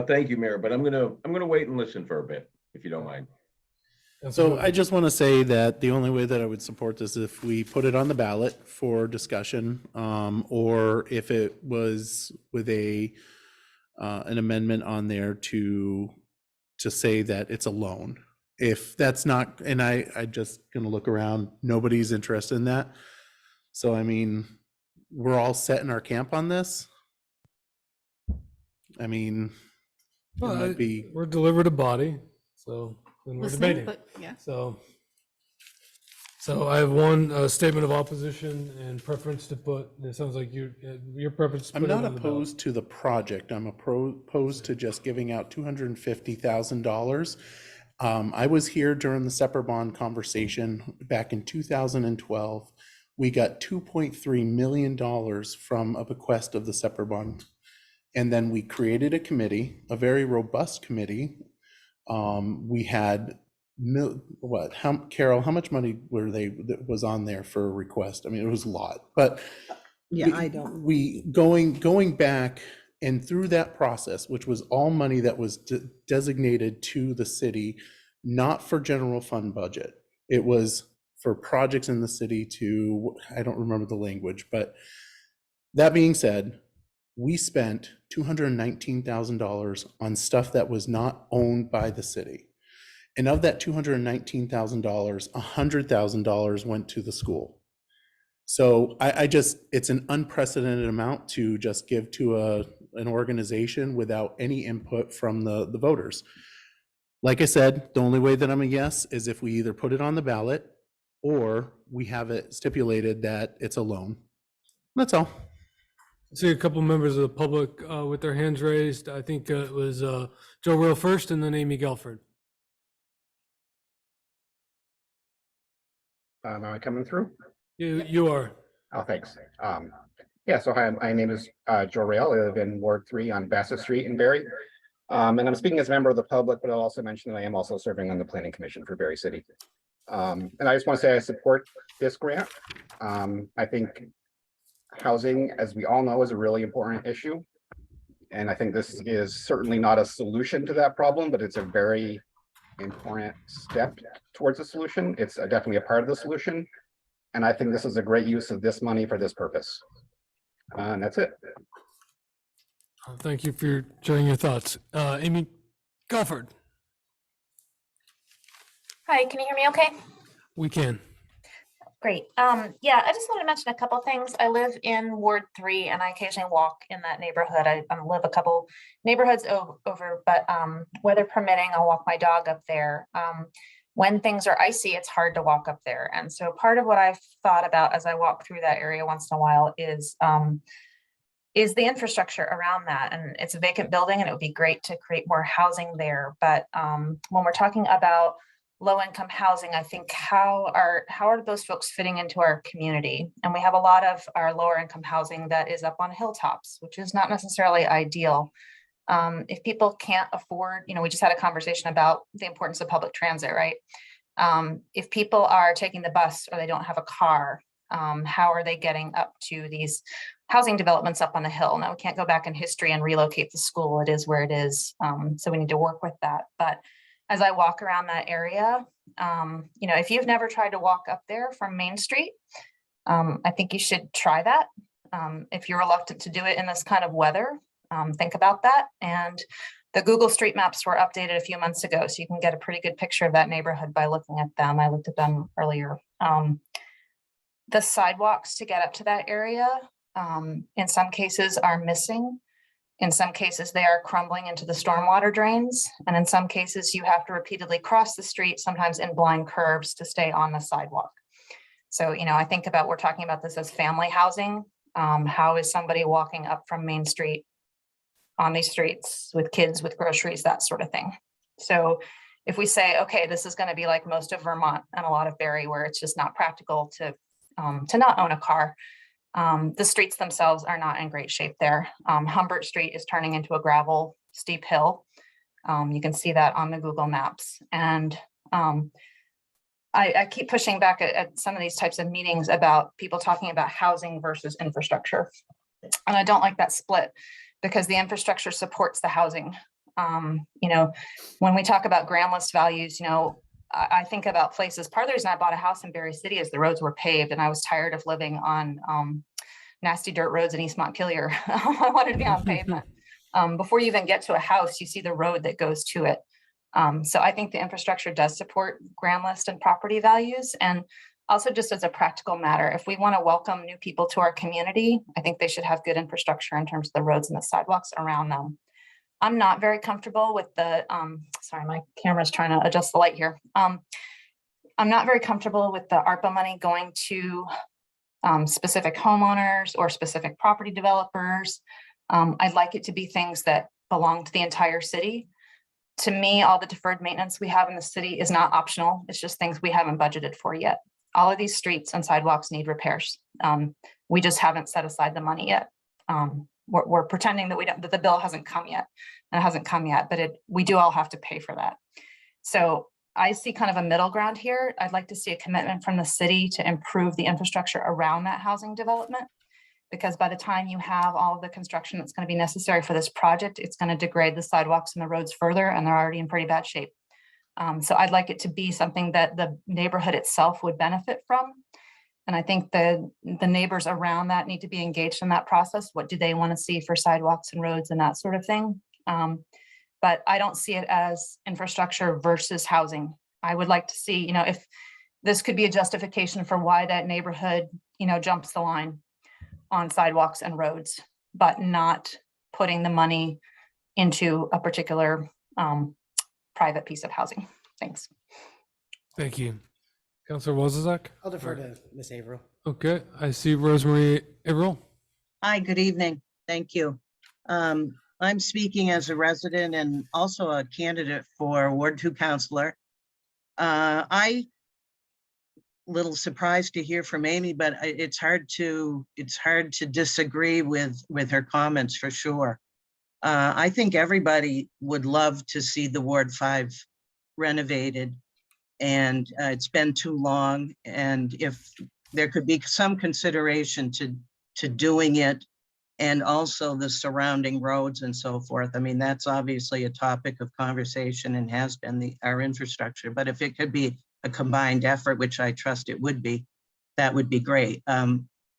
Thank you, Mayor, but I'm gonna wait and listen for a bit, if you don't mind. Council So Booten. I just want to say that the only way that I would support this is if we put it on the ballot for discussion, or if it was with an amendment on there to say that it's a loan. If that's not, and I just gonna look around, nobody's interested in that. So I mean, we're all set in our camp on this. I mean, it Well, might be. we're delivered a body, so then we're Listening, debating. but yeah. So I have one statement of opposition and preference to put, it sounds like your preference. To I'm put it not on the ballot. opposed to the project. I'm opposed to just giving out $250,000. I was here during the Sepper Bond conversation back in 2012. We got $2.3 million from a bequest of the Sepper Bond. And then we created a committee, a very robust committee. We had Carol, how much money that was on there for a request? I mean, it was a lot, but Yeah, I don't. we going back and through that process, which was all money that was designated to the city, not for general fund budget. It was for projects in the city to, I don't remember the language, but that being said, we spent $219,000 on stuff that was not owned by the city. And of that $219,000, $100,000 went to the school. So I just, it's an unprecedented amount to just give to an organization without any input from the voters. Like I said, the only way that I'm a yes is if we either put it on the ballot or we have it stipulated that it's a loan. That's all. I see a couple members of the public with their hands raised. I think it was Joe Real first and then Amy Gelford. Am I coming through? You are. Oh, thanks. Yeah, so hi, my name is Joe Rail. I live in Ward 3 on Bassett Street in Barre. And I'm speaking as a member of the public, but I'll also mention that I am also serving on the Planning Commission for Barre City. And I just want to say I support this grant. I think housing, as we all know, is a really important issue. And I think this is certainly not a solution to that problem, but it's a very important step towards a solution. It's definitely a part of the solution. And I think this is a great use of this money for this purpose. And that's it. Thank you for sharing your thoughts. Amy Gofford, Hi, can you hear me okay? we can. Great. Yeah, I just wanted to mention a couple things. I live in Ward 3 and I occasionally walk in that neighborhood. I live a couple neighborhoods over, but weather permitting, I'll walk my dog up there. When things are icy, it's hard to walk up there. And so part of what I've thought about as I walk through that area once in a while is the infrastructure around that. And it's a vacant building and it would be great to create more housing there. But when we're talking about low-income housing, I think how are those folks fitting into our community? And we have a lot of our lower income housing that is up on hilltops, which is not necessarily ideal. If people can't afford, we just had a conversation about the importance of public transit, right? If people are taking the bus or they don't have a car, how are they getting up to these housing developments up on the hill? Now, we can't go back in history and relocate the school. It is where it is. So we need to work with that. But as I walk around that area, if you've never tried to walk up there from Main Street, I think you should try that. If you're reluctant to do it in this kind of weather, think about that. And the Google Street Maps were updated a few months ago, so you can get a pretty good picture of that neighborhood by looking at them. I looked at them earlier. The sidewalks to get up to that area, in some cases are missing. In some cases, they are crumbling into the stormwater drains. And in some cases, you have to repeatedly cross the street, sometimes in blind curves, to stay on the sidewalk. So, I think about, we're talking about this as family housing. How is somebody walking up from Main Street on these streets with kids, with groceries, that sort of thing? So if we say, okay, this is going to be like most of Vermont and a lot of Barre, where it's just not practical to not own a car. The streets themselves are not in great shape there. Humbert Street is turning into a gravel steep hill. You can see that on the Google Maps. And I keep pushing back at some of these types of meetings about people talking about housing versus infrastructure. And I don't like that split because the infrastructure supports the housing. When we talk about grand list values, I think about places. Part of the reason I bought a house in Barre City is the roads were paved and I was tired of living on nasty dirt roads in East Montpelier. I wanted to be on pavement. Before you even get to a house, you see the road that goes to it. So I think the infrastructure does support grand list and property values. And also just as a practical matter, if we want to welcome new people to our community, I think they should have good infrastructure in terms of the roads and the sidewalks around them. I'm not very comfortable with the, sorry, my camera's trying to adjust the light here. I'm not very comfortable with the ARPA money going to specific homeowners or specific property developers. I'd like it to be things that belong to the entire city. To me, all the deferred maintenance we have in the city is not optional. It's just things we haven't budgeted for yet. All of these streets and sidewalks need repairs. We just haven't set aside the money yet. We're pretending that the bill hasn't come yet, and it hasn't come yet, but we do all have to pay for that. So I see kind of a middle ground here. I'd like to see a commitment from the city to improve the infrastructure around that housing development, because by the time you have all of the construction that's going to be necessary for this project, it's going to degrade the sidewalks and the roads further, and they're already in pretty bad shape. So I'd like it to be something that the neighborhood itself would benefit from. And I think the neighbors around that need to be engaged in that process. What do they want to see for sidewalks and roads and that sort of thing? But I don't see it as infrastructure versus housing. I would like to see, if this could be a justification for why that neighborhood, jumps the line on sidewalks and roads, but not putting the money into a particular private piece of housing. Thanks. Thank you. Councilor Wozniak? I'll defer to Ms. Averill. Okay, I see Rosemary Averill. Hi, good evening. Thank you. I'm speaking as a resident and also a candidate for Ward 2 councilor. I little surprised to hear from Amy, but it's hard to disagree with her comments for sure. I think everybody would love to see the Ward 5 renovated, and it's been too long. And if there could be some consideration to doing it, and also the surrounding roads and so forth. I mean, that's obviously a topic of conversation and has been our infrastructure. But if it could be a combined effort, which I trust it would be, that would be great.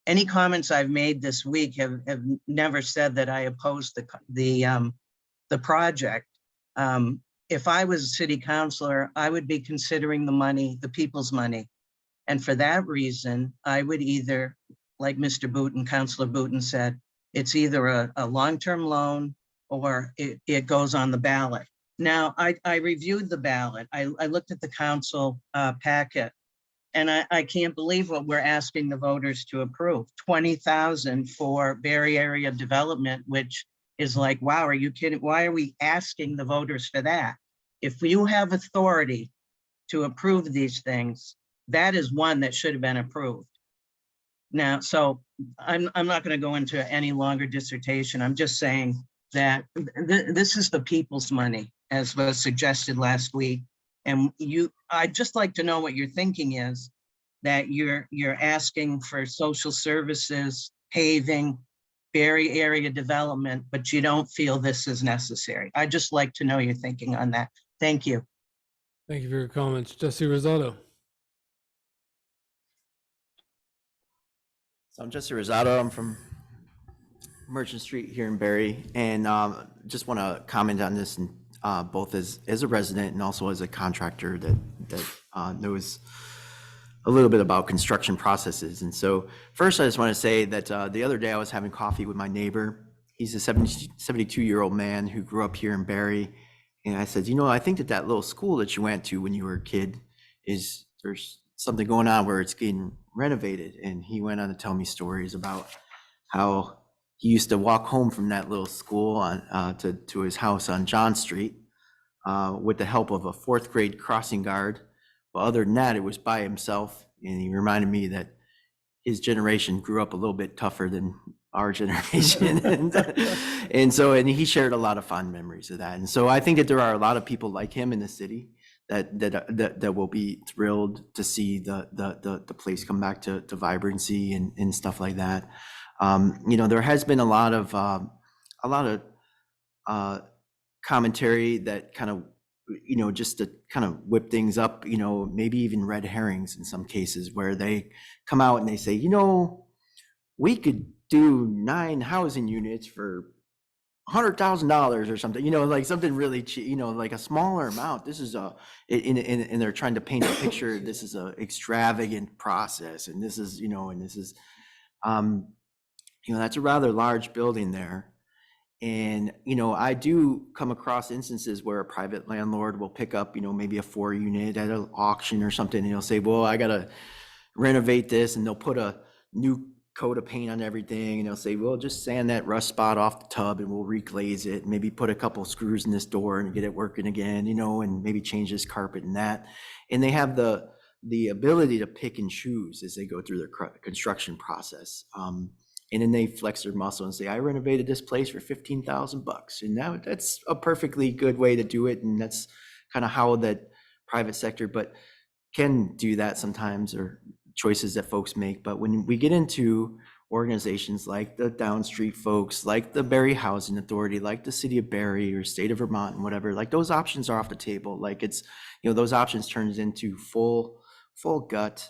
Any comments I've made this week have never said that I oppose the project. If I was a city councilor, I would be considering the money, the people's money. And for that reason, I would either, like Mr. Booton, Councilor Booton said, it's either a long-term loan or it goes on the ballot. Now, I reviewed the ballot. I looked at the council packet, and I can't believe what we're asking the voters to approve. $20,000 for Barre area development, which is like, wow, are you kidding? Why are we asking the voters for that? If you have authority to approve these things, that is one that should have been approved. Now, so I'm not going to go into any longer dissertation. I'm just saying that this is the people's money, as was suggested last week. And I'd just like to know what your thinking is, that you're asking for social services, paving, Barre area development, but you don't feel this is necessary. I'd just like to know your thinking on that. Thank you. Thank you for your comments. Jesse Rosado. So I'm Jesse Rosado. I'm from Merchant Street here in Barre, and just want to comment on this, and both as a resident and also as a contractor that knows a little bit about construction processes. And so first, I just want to say that the other day I was having coffee with my neighbor. He's a 72-year-old man who grew up here in Barre, and I said, I think that little school that you went to when you were a kid there's something going on where it's getting renovated. And he went on to tell me stories about how he used to walk home from that little school to his house on John Street with the help of a 4th grade crossing guard. But other than that, it was by himself. And he reminded me that his generation grew up a little bit tougher than our generation. and he shared a lot of fond memories of that. And so I think that there are a lot of people like him in the city that will be thrilled to see the place come back to vibrancy and stuff like that. There has been a lot of commentary that kind of, just to kind of whip things up, maybe even red herrings in some cases, where they come out and they say, we could do 9 housing units for $100,000 or something, like something really cheap, like a smaller amount. This is and they're trying to paint a picture. This is a extravagant process, and this is, that's a rather large building there. And, I do come across instances where a private landlord will pick up, maybe a 4 unit at an auction or something, and he'll say, well, I got to renovate this, and they'll put a new coat of paint on everything, and they'll say, well, just sand that rust spot off the tub and we'll reglaze it, and maybe put a couple of screws in this door and get it working again, and maybe change this carpet and that. And they have the ability to pick and choose as they go through their construction process. And then they flex their muscle and say, I renovated this place for $15,000. And now that's a perfectly good way to do it. And that's kind of how that private sector can do that sometimes, or choices that folks make. But when we get into organizations like the Down Street folks, like the Barre Housing Authority, like the city of Barre or state of Vermont and whatever, like those options are off the table. Like it's, those options turns into full gut.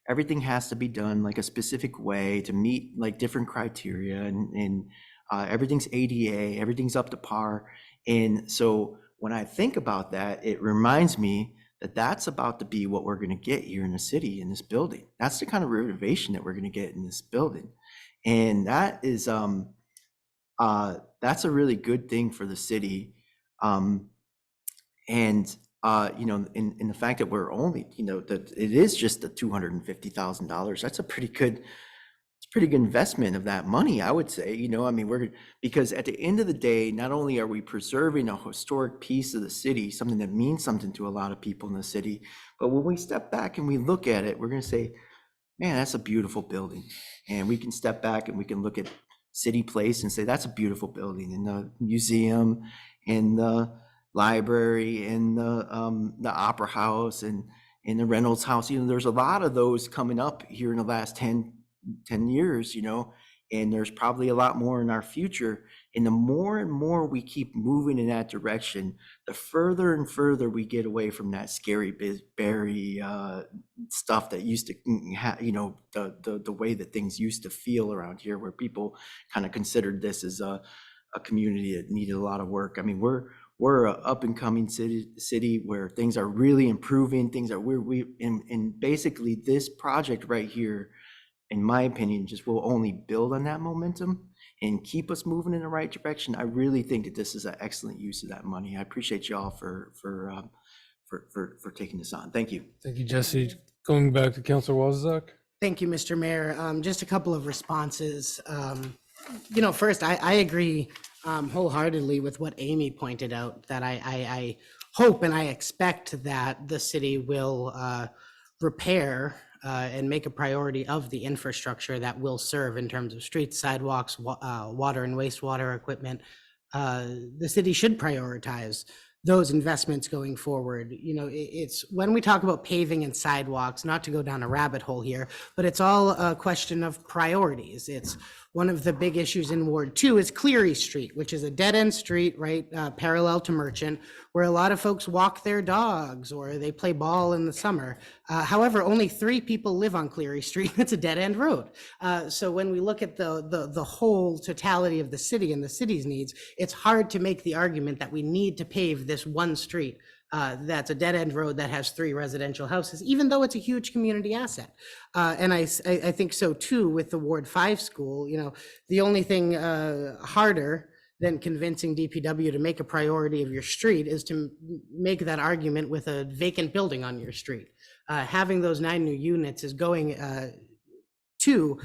Everything has to be done like a specific way to meet like different criteria, and everything's ADA, everything's up to par. And so when I think about that, it reminds me that that's about to be what we're going to get here in the city, in this building. That's the kind of renovation that we're going to get in this building. And that is, that's a really good thing for the city. In the fact that we're only, that it is just the $250,000, that's a pretty pretty good investment of that money, I would say, you know, I mean, because at the end of the day, not only are we preserving a historic piece of the city, something that means something to a lot of people in the city, but when we step back and we look at it, we're going to say, man, that's a beautiful building. And we can step back and we can look at City Place and say, that's a beautiful building, and the museum and the library and the Opera House and the Reynolds House. You know, there's a lot of those coming up here in the last 10 years, you know, and there's probably a lot more in our future. And the more and more we keep moving in that direction, the further and further we get away from that scary Barry stuff that used to, you know, the way that things used to feel around here, where people kind of considered this as a community that needed a lot of work. I mean, we're a up and coming city where things are really improving. Things are and basically this project right here, in my opinion, just will only build on that momentum and keep us moving in the right direction. I really think that this is an excellent use of that money. I appreciate y'all for taking this on. Thank you. Thank you, Jesse. Going back to Councilor Wozniak. Thank you, Mr. Mayor. Just a couple of responses. You know, first, I agree wholeheartedly with what Amy pointed out, that I hope and I expect that the city will repair and make a priority of the infrastructure that will serve in terms of streets, sidewalks, water and wastewater equipment. The city should prioritize those investments going forward. You know, it's when we talk about paving and sidewalks, not to go down a rabbit hole here, but it's all a question of priorities. It's one of the big issues in Ward 2 is Cleary Street, which is a dead-end street, right, parallel to Merchant, where a lot of folks walk their dogs or they play ball in the summer. However, only 3 people live on Cleary Street. It's a dead-end road. So when we look at the whole totality of the city and the city's needs, it's hard to make the argument that we need to pave this one street that's a dead-end road that has 3 residential houses, even though it's a huge community asset. And I think so too with the Ward 5 school. You know, the only thing harder than convincing DPW to make a priority of your street is to make that argument with a vacant building on your street. Having those 9 new units is going to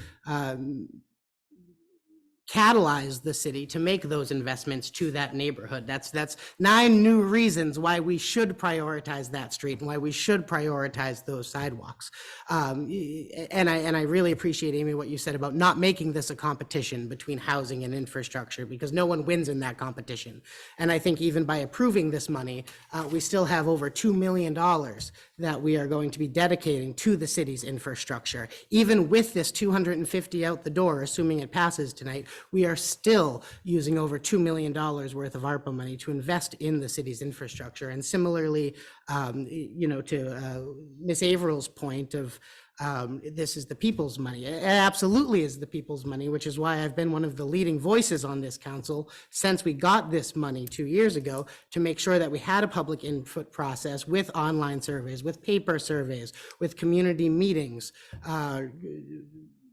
catalyze the city to make those investments to that neighborhood. That's 9 new reasons why we should prioritize that street and why we should prioritize those sidewalks. And I really appreciate, Amy, what you said about not making this a competition between housing and infrastructure, because no one wins in that competition. And I think even by approving this money, we still have over $2 million that we are going to be dedicating to the city's infrastructure. Even with this 250 out the door, assuming it passes tonight, we are still using over $2 million worth of ARPA money to invest in the city's infrastructure. And similarly, you know, to Ms. Averill's point of this is the people's money. It absolutely is the people's money, which is why I've been one of the leading voices on this council since we got this money 2 years ago, to make sure that we had a public input process with online surveys, with paper surveys, with community meetings,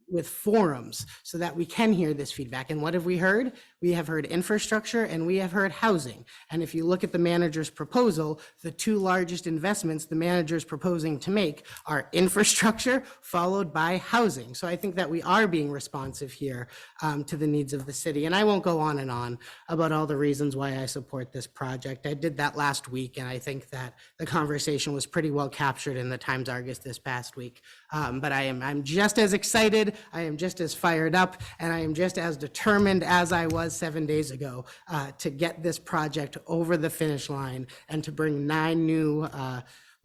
with forums, so that we can hear this feedback. And what have we heard? We have heard infrastructure and we have heard housing. And if you look at the manager's proposal, the 2 largest investments the manager's proposing to make are infrastructure followed by housing. So I think that we are being responsive here to the needs of the city. And I won't go on and on about all the reasons why I support this project. I did that last week, and I think that the conversation was pretty well captured in the Times Argus this past week. But I'm just as excited, I am just as fired up, and I am just as determined as I was 7 days ago to get this project over the finish line and to bring 9 new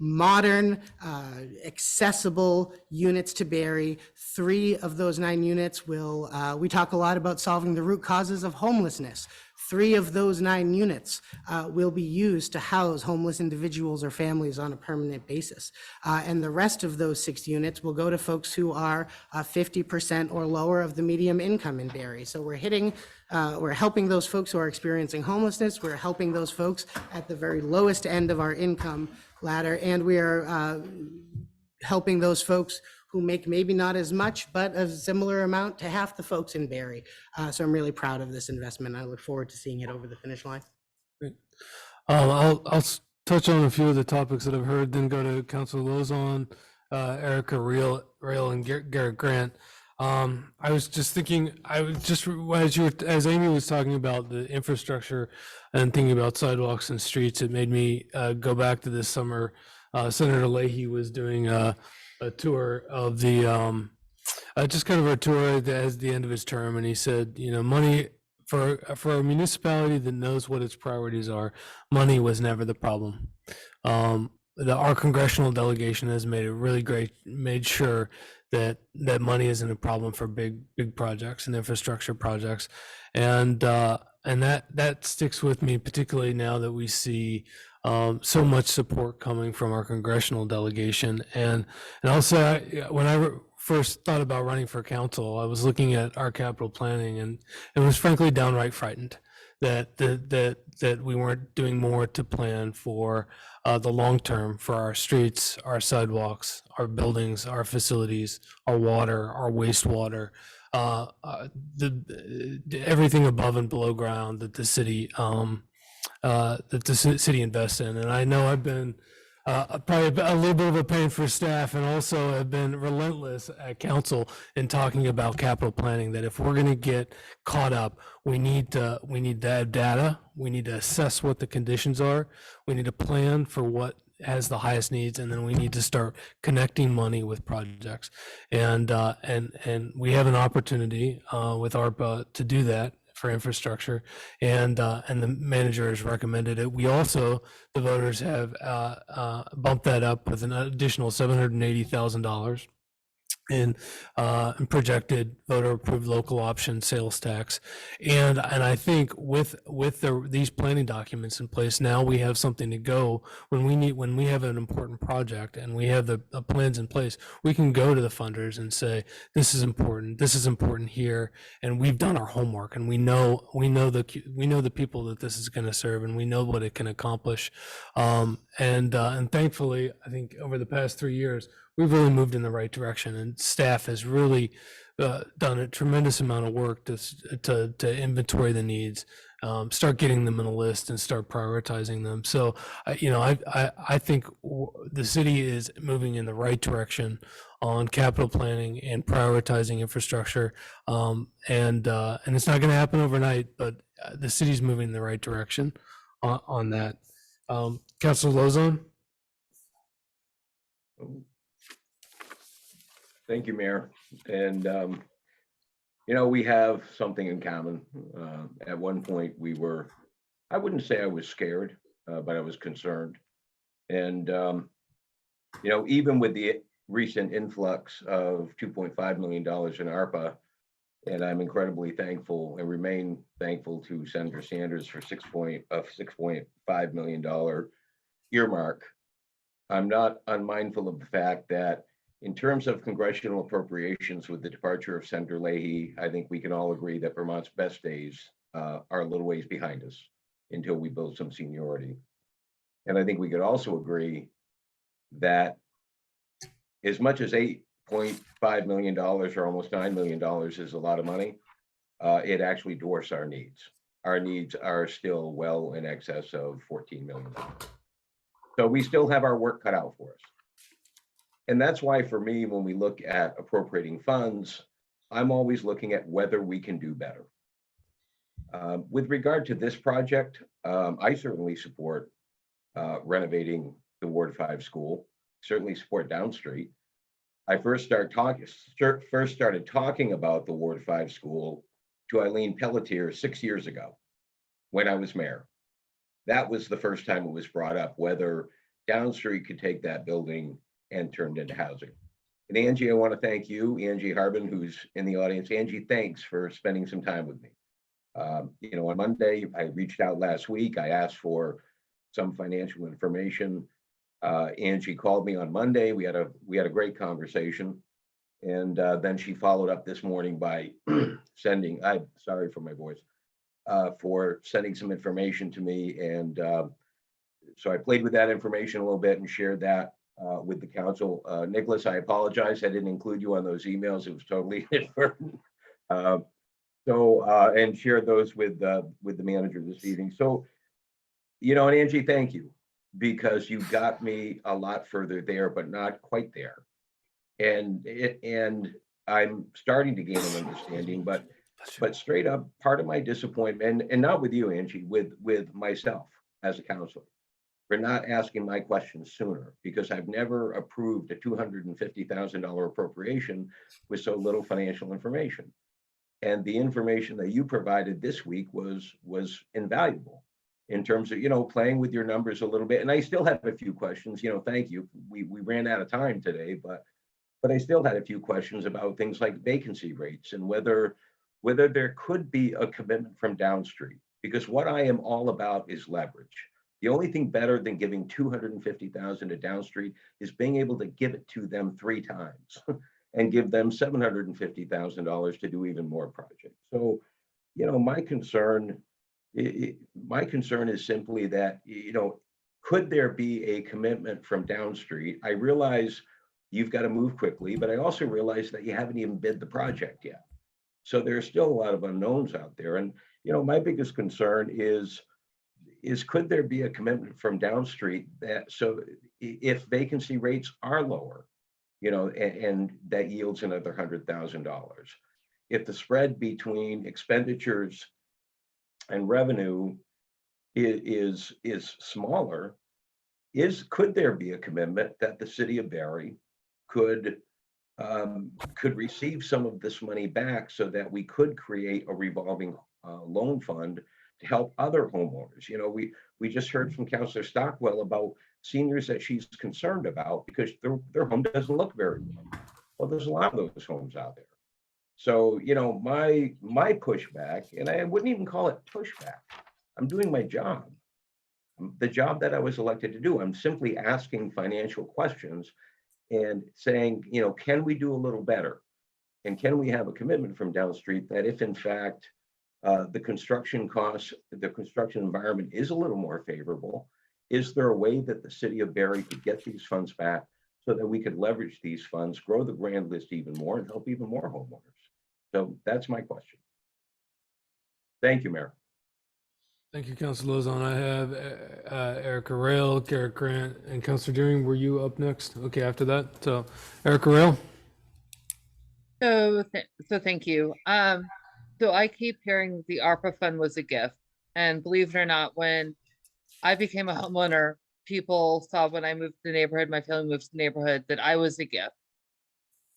modern, accessible units to Barre. 3 of those 9 units will, we talk a lot about solving the root causes of homelessness. 3 of those 9 units will be used to house homeless individuals or families on a permanent basis. And the rest of those 6 units will go to folks who are 50% or lower of the medium income in Barre. So we're helping those folks who are experiencing homelessness. We're helping those folks at the very lowest end of our income ladder. And we are helping those folks who make maybe not as much, but a similar amount to half the folks in Barre. So I'm really proud of this investment. I look forward to seeing it over the finish line. Great. I'll touch on a few of the topics that I've heard, then go to Councilor Lozon, Erica Rail, and Garrett Grant. I was just thinking, as Amy was talking about the infrastructure and thinking about sidewalks and streets, it made me go back to this summer. Senator Leahy was doing a tour of just kind of a tour at the end of his term, and he said, money for a municipality that knows what its priorities are, money was never the problem. Our congressional delegation has made sure that money isn't a problem for big projects and infrastructure projects, and that sticks with me, particularly now that we see so much support coming from our congressional delegation. And also, when I first thought about running for council, I was looking at our capital planning and was frankly downright frightened that we weren't doing more to plan for the long term for our streets, our sidewalks, our buildings, our facilities, our water, our wastewater, everything above and below ground that the city invests in. And I know I've been probably a little bit of a pain for staff, and also have been relentless at council in talking about capital planning, that if we're going to get caught up, we need to have data. We need to assess what the conditions are. We need to plan for what has the highest needs, and then we need to start connecting money with projects. And we have an opportunity with ARPA to do that for infrastructure, and the manager has recommended it. We also, the voters have bumped that up with an additional $780,000 in projected voter approved local option sales tax. And I think with these planning documents in place, now we have something to go when we have an important project and we have the plans in place, we can go to the funders and say, this is important here, and we've done our homework, and we know the people that this is going to serve, and we know what it can accomplish. And thankfully, I think over the past 3 years, we've really moved in the right direction, and staff has really done a tremendous amount of work to inventory the needs, start getting them in a list, and start prioritizing them. So, I think the city is moving in the right direction on capital planning and prioritizing infrastructure, and it's not going to happen overnight, but the city's moving in the right direction on that. Councilor Lozon? Thank you, Mayor. And, we have something in common. At one point, I wouldn't say I was scared, but I was concerned. And, even with the recent influx of $2.5 million in ARPA, and I'm incredibly thankful and remain thankful to Senator Sanders for $6.5 million earmark. I'm not unmindful of the fact that in terms of congressional appropriations, with the departure of Senator Leahy, I think we can all agree that Vermont's best days are a little ways behind us until we build some seniority. And I think we could also agree that as much as $8.5 million or almost $9 million is a lot of money, it actually dwarfs our needs. Our needs are still well in excess of $14 million. So we still have our work cut out for us. And that's why, for me, when we look at appropriating funds, I'm always looking at whether we can do better. With regard to this project, I certainly support renovating the Ward 5 school, certainly support Down Street. I first started talking about the Ward 5 school to Eileen Pelletier 6 years ago when I was mayor. That was the first time it was brought up, whether Down Street could take that building and turned into housing. And Angie, I want to thank you, Angie Harbin, who's in the audience. Angie, thanks for spending some time with me. On Monday, I reached out last week. I asked for some financial information. Angie called me on Monday. We had a great conversation. And then she followed up this morning by I'm sorry for my voice, for sending some information to me. And so I played with that information a little bit and shared that with the council. Nicholas, I apologize. I didn't include you on those emails. It was totally inadvertent. And shared those with the manager this evening. So, and Angie, thank you, because you got me a lot further there, but not quite there. And I'm starting to gain an understanding, but straight up, part of my disappointment, and not with you, Angie, with myself as a counselor, for not asking my questions sooner, because I've never approved a $250,000 appropriation with so little financial information. And the information that you provided this week was invaluable in terms of, playing with your numbers a little bit. And I still have a few questions, thank you. We ran out of time today, but I still had a few questions about things like vacancy rates and whether there could be a commitment from downstream, because what I am all about is leverage. The only thing better than giving 250,000 to downstreet is being able to give it to them 3 times and give them $750,000 to do even more projects. So, my concern is simply that, could there be a commitment from downstreet? I realize you've got to move quickly, but I also realize that you haven't even bid the project yet. So there's still a lot of unknowns out there. And, my biggest concern is could there be a commitment from downstreet that, so if vacancy rates are lower, and that yields another $100,000. If the spread between expenditures and revenue is smaller, could there be a commitment that the city of Barre could receive some of this money back so that we could create a revolving loan fund to help other homeowners? We just heard from Councilor Stockwell about seniors that she's concerned about because their home doesn't look very well. Well, there's a lot of those homes out there. So, my pushback, and I wouldn't even call it pushback. I'm doing my job, the job that I was elected to do. I'm simply asking financial questions and saying, can we do a little better? And can we have a commitment from downstreet that if in fact the construction costs, the construction environment is a little more favorable, is there a way that the city of Barre could get these funds back so that we could leverage these funds, grow the grand list even more, and help even more homeowners? So that's my question. Thank you, Mayor. Thank you, Councilor Lozon. I have Erica Rail, Garrett Grant, and Councilor Deering. Were you up next? Okay, after that. So Erica Rail. So thank you. So I keep hearing the ARPA fund was a gift, and believe it or not, when I became a homeowner, people saw when I moved to the neighborhood, my family moved to the neighborhood, that I was a gift.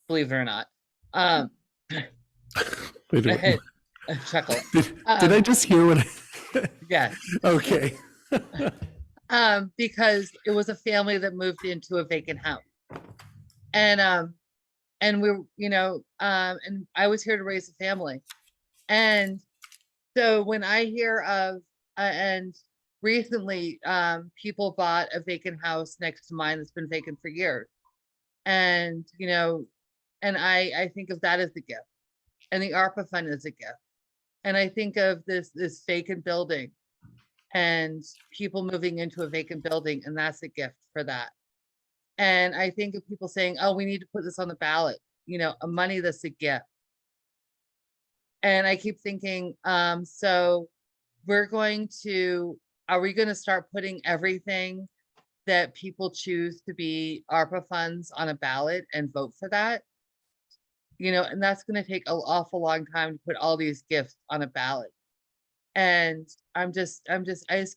Believe it or not. Wait a minute. A chuckle. Did I just hear what? Yes. Okay. Because it was a family that moved into a vacant house, and we, and I was here to raise a family, and so when I hear of and recently, people bought a vacant house next to mine that's been vacant for years, and and I think of that as a gift, and the ARPA fund is a gift. And I think of this vacant building and people moving into a vacant building, and that's a gift for that. And I think of people saying, oh, we need to put this on the ballot, a money that's a gift. And I keep thinking, so are we going to start putting everything that people choose to be ARPA funds on a ballot and vote for that? And that's going to take an awful long time to put all these gifts on a ballot. And I just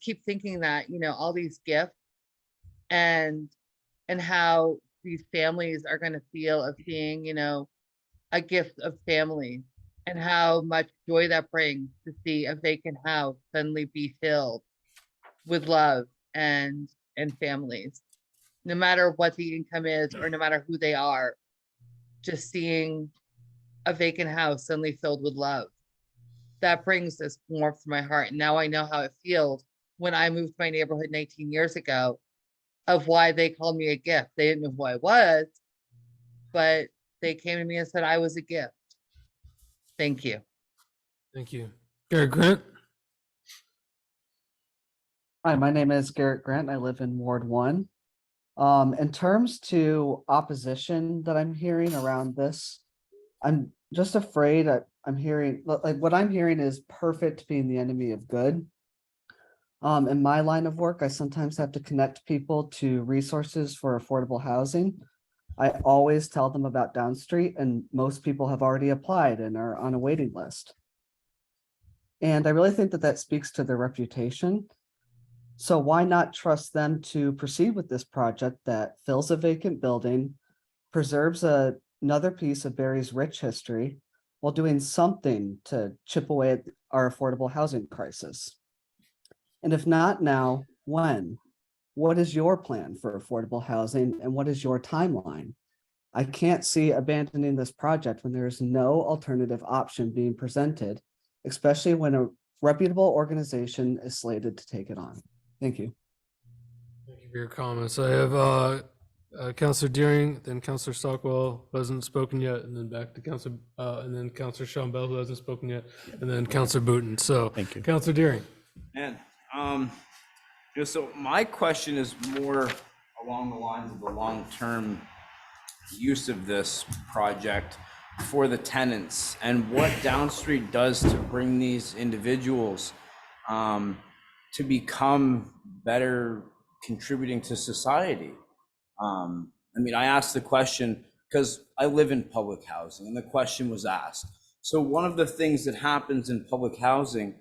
keep thinking that, all these gifts and how these families are going to feel of being, a gift of family, and how much joy that brings to see a vacant house suddenly be filled with love and families, no matter what the income is or no matter who they are. Just seeing a vacant house suddenly filled with love, that brings this warmth to my heart. And now I know how it feels when I moved to my neighborhood 19 years ago, of why they called me a gift. They didn't know who I was, but they came to me and said I was a gift. Thank you. Thank you. Garrett Grant. Hi, my name is Garrett Grant. I live in Ward 1. In terms to opposition that I'm hearing around this, I'm just afraid I'm hearing, like what I'm hearing is perfect being the enemy of good. In my line of work, I sometimes have to connect people to resources for affordable housing. I always tell them about Down Street, and most people have already applied and are on a waiting list. And I really think that that speaks to their reputation. So why not trust them to proceed with this project that fills a vacant building, preserves another piece of Barry's rich history, while doing something to chip away at our affordable housing crisis? And if not now, when? What is your plan for affordable housing and what is your timeline? I can't see abandoning this project when there is no alternative option being presented, especially when a reputable organization is slated to take it on. Thank you. Thank you for your comments. I have Councilor Deering, then Councilor Stockwell, who hasn't spoken yet, and then back to Councilor, and then Councilor Sean Bell, who hasn't spoken yet, and then Councilor Booton. So, Thank you. Councilor Deering. And so my question is more along the lines of the long-term use of this project for the tenants and what Down Street does to bring these individuals to become better contributing to society. I mean, I asked the question because I live in public housing and the question was asked. So one of the things that happens in public housing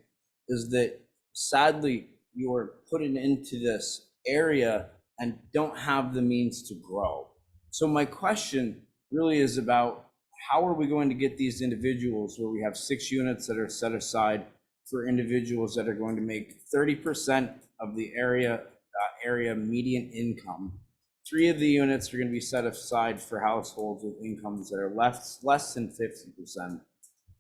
is that sadly you're put into this area and don't have the means to grow. So my question really is about how are we going to get these individuals where we have 6 units that are set aside for individuals that are going to make 30% of the area median income. 3 of the units are going to be set aside for households with incomes that are less than 50%.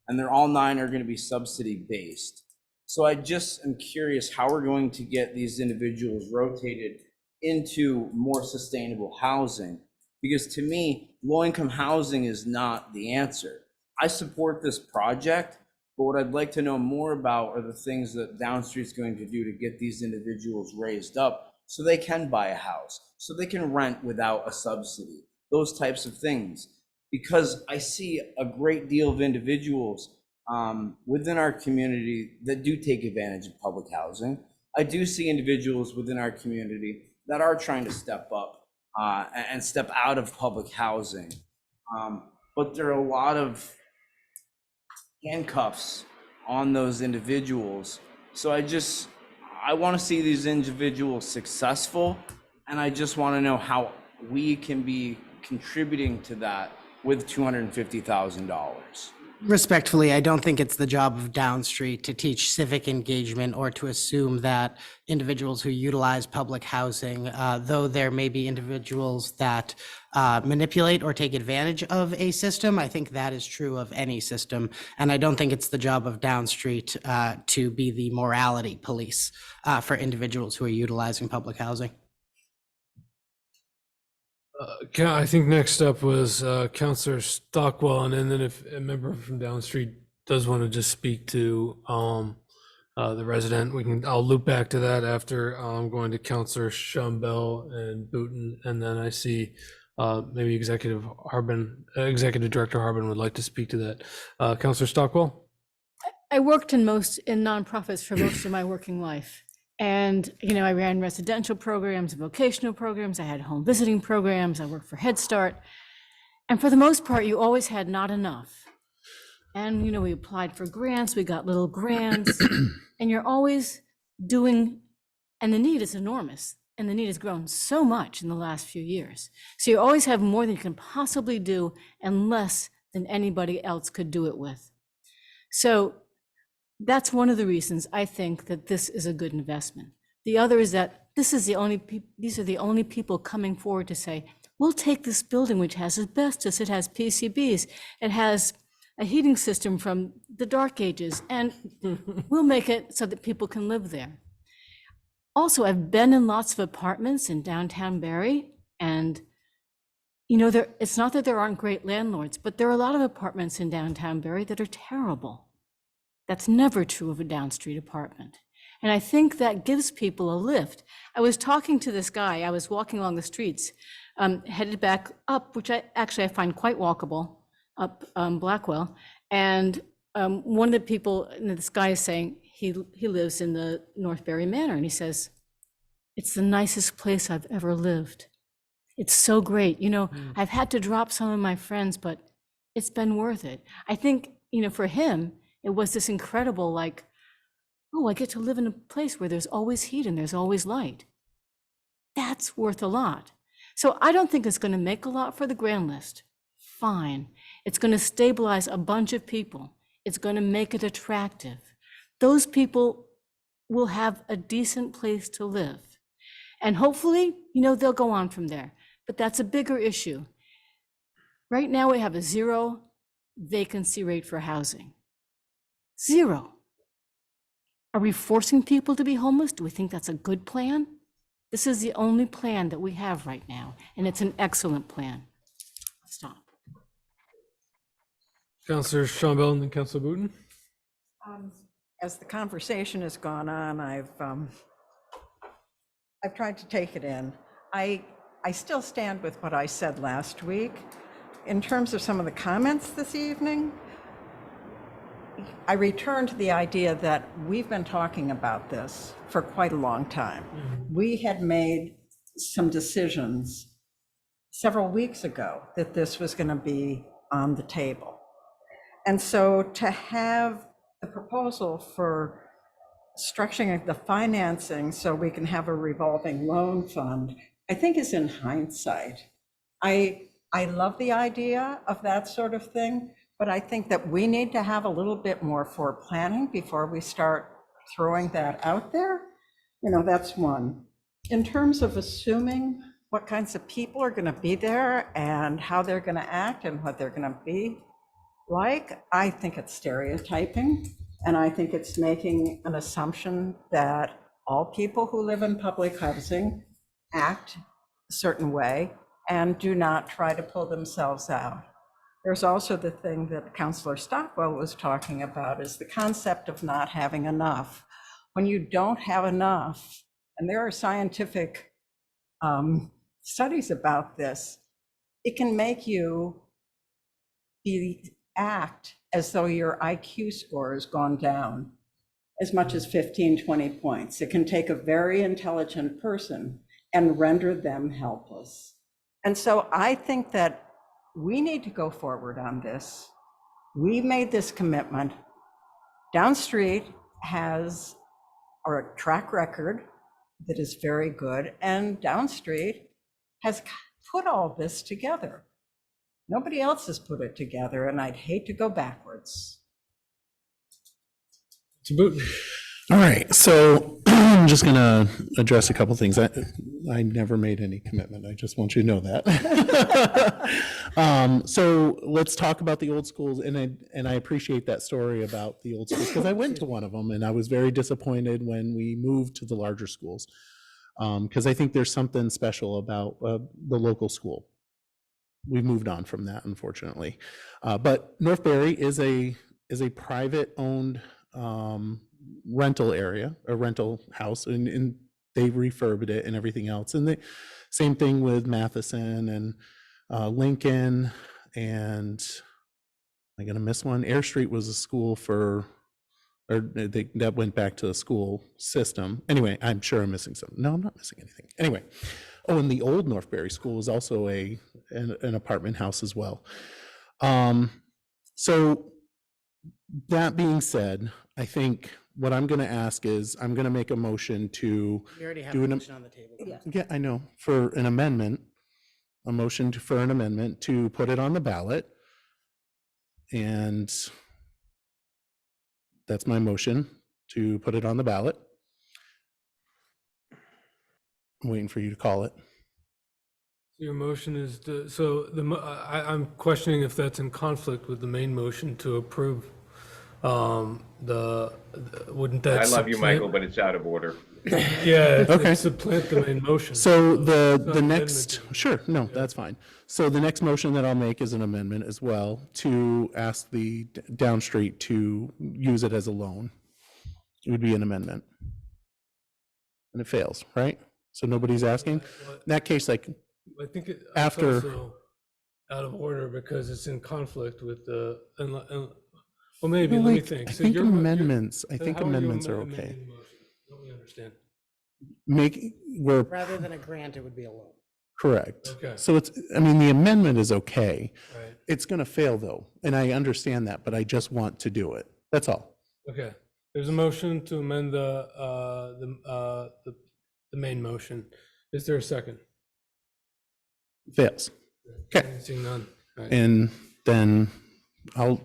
And they're all 9 are going to be subsidy based. So I just am curious how we're going to get these individuals rotated into more sustainable housing. Because to me, low-income housing is not the answer. I support this project, but what I'd like to know more about are the things that Down Street's going to do to get these individuals raised up so they can buy a house, so they can rent without a subsidy, those types of things. Because I see a great deal of individuals within our community that do take advantage of public housing. I do see individuals within our community that are trying to step up and step out of public housing. But there are a lot of handcuffs on those individuals. So I want to see these individuals successful, and I just want to know how we can be contributing to that with $250,000. Respectfully, I don't think it's the job of Down Street to teach civic engagement or to assume that individuals who utilize public housing, though there may be individuals that manipulate or take advantage of a system, I think that is true of any system. And I don't think it's the job of Down Street to be the morality police for individuals who are utilizing public housing. I think next up was Councilor Stockwell, and then if a member from Down Street does want to just speak to the resident, I'll loop back to that after going to Councilor Shumbell and Booton, and then I see maybe Executive Director Harbin would like to speak to that. Councilor Stockwell? I worked in nonprofits for most of my working life. And, I ran residential programs, vocational programs, I had home visiting programs, I worked for Head Start. And for the most part, you always had not enough. And, we applied for grants, we got little grants, and you're always doing, and the need is enormous. And the need has grown so much in the last few years. So you always have more than you can possibly do and less than anybody else could do it with. So that's one of the reasons I think that this is a good investment. The other is that these are the only people coming forward to say, we'll take this building which has asbestos, it has PCBs, it has a heating system from the dark ages, and we'll make it so that people can live there. Also, I've been in lots of apartments in downtown Barre, and it's not that there aren't great landlords, but there are a lot of apartments in downtown Barre that are terrible. That's never true of a Down Street apartment. And I think that gives people a lift. I was talking to this guy, I was walking along the streets, headed back up, which I find quite walkable, up Blackwell. And one of the people, this guy is saying he lives in the North Barre Manor, and he says, it's the nicest place I've ever lived. It's so great. I've had to drop some of my friends, but it's been worth it. I think, for him, it was this incredible, like, oh, I get to live in a place where there's always heat and there's always light. That's worth a lot. So I don't think it's going to make a lot for the grand list. Fine. It's going to stabilize a bunch of people. It's going to make it attractive. Those people will have a decent place to live. And hopefully, they'll go on from there. But that's a bigger issue. Right now, we have a 0 vacancy rate for housing. 0. Are we forcing people to be homeless? Do we think that's a good plan? This is the only plan that we have right now, and it's an excellent plan. Stop. Councillor Sean Bell and then Councillor Booton. As the conversation has gone on, I've tried to take it in. I still stand with what I said last week. In terms of some of the comments this evening, I return to the idea that we've been talking about this for quite a long time. We had made some decisions several weeks ago that this was going to be on the table. And so to have the proposal for structuring the financing so we can have a revolving loan fund, I think is in hindsight. I love the idea of that sort of thing, but I think that we need to have a little bit more for planning before we start throwing that out there. That's one. In terms of assuming what kinds of people are going to be there and how they're going to act and what they're going to be like, I think it's stereotyping. And I think it's making an assumption that all people who live in public housing act a certain way and do not try to pull themselves out. There's also the thing that Councillor Stockwell was talking about, is the concept of not having enough. When you don't have enough, and there are scientific studies about this, it can make you act as though your IQ score has gone down as much as 15, 20 points. It can take a very intelligent person and render them helpless. And so I think that we need to go forward on this. We made this commitment. Downstreet has a track record that is very good, and Downstreet has put all this together. Nobody else has put it together, and I'd hate to go backwards. All right, so I'm just gonna address a couple things. I never made any commitment. I just want you to know that. So let's talk about the old schools, and I appreciate that story about the old schools, because I went to one of them and I was very disappointed when we moved to the larger schools, because I think there's something special about the local school. We've moved on from that, unfortunately. But North Barre is a private owned rental area, a rental house, and they refurbed it and everything else. And the same thing with Matheson and Lincoln, and I'm gonna miss one. Air Street was a school that went back to the school system. Anyway, I'm sure I'm missing something. No, I'm not missing anything. Anyway, oh, and the old North Barre School is also an apartment house as well. So that being said, I think what I'm going to ask is I'm going to make a motion to We already have do a an motion on the table. yeah, I know, for an amendment, a motion for an amendment to put it on the ballot. And that's my motion, to put it on the ballot. I'm waiting for you to call it. Your motion is I'm questioning if that's in conflict with the main motion to approve. Wouldn't that? I love you, supplant- Michael, but it's out of order. Yeah, Okay. it's supplant the main motion. So the not an next, sure, no, that's fine. So the next motion that I'll make is an amendment as well, to ask the Downstreet to use it as a loan. It would be an amendment. And it fails, right? So nobody's asking? In that case, like, I think it's after- also out of order because it's in conflict with the, well, maybe, let me think. I So think your mo- your- amendments, I think how are you amendments are amending okay. the motion? Don't we understand? We're Rather than a grant, it would be a loan. Correct. Okay. So it's, I mean, the amendment is okay. Right. It's going to fail though, and I understand that, but I just want to do it. That's all. Okay. There's a motion to amend the main motion. Is there a second? Fails. Okay. Seeing none. Right. And then I'll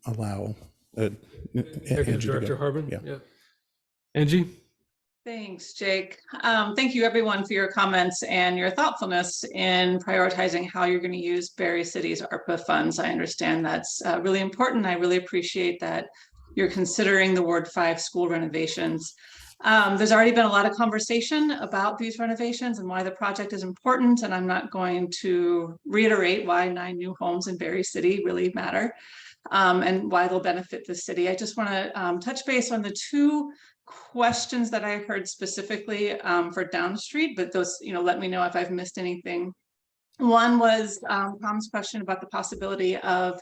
allow Executive Angie to Director go. Harbin? Yeah. Angie? Thanks, Jake. Thank you everyone for your comments and your thoughtfulness in prioritizing how you're going to use Barre City's ARPA funds. I understand that's really important. I really appreciate that you're considering the Ward 5 school renovations. There's already been a lot of conversation about these renovations and why the project is important, and I'm not going to reiterate why 9 new homes in Barre City really matter and why they'll benefit the city. I just want to touch base on the 2 questions that I heard specifically for Down Street, but those, let me know if I've missed anything. One was Tom's question about the possibility of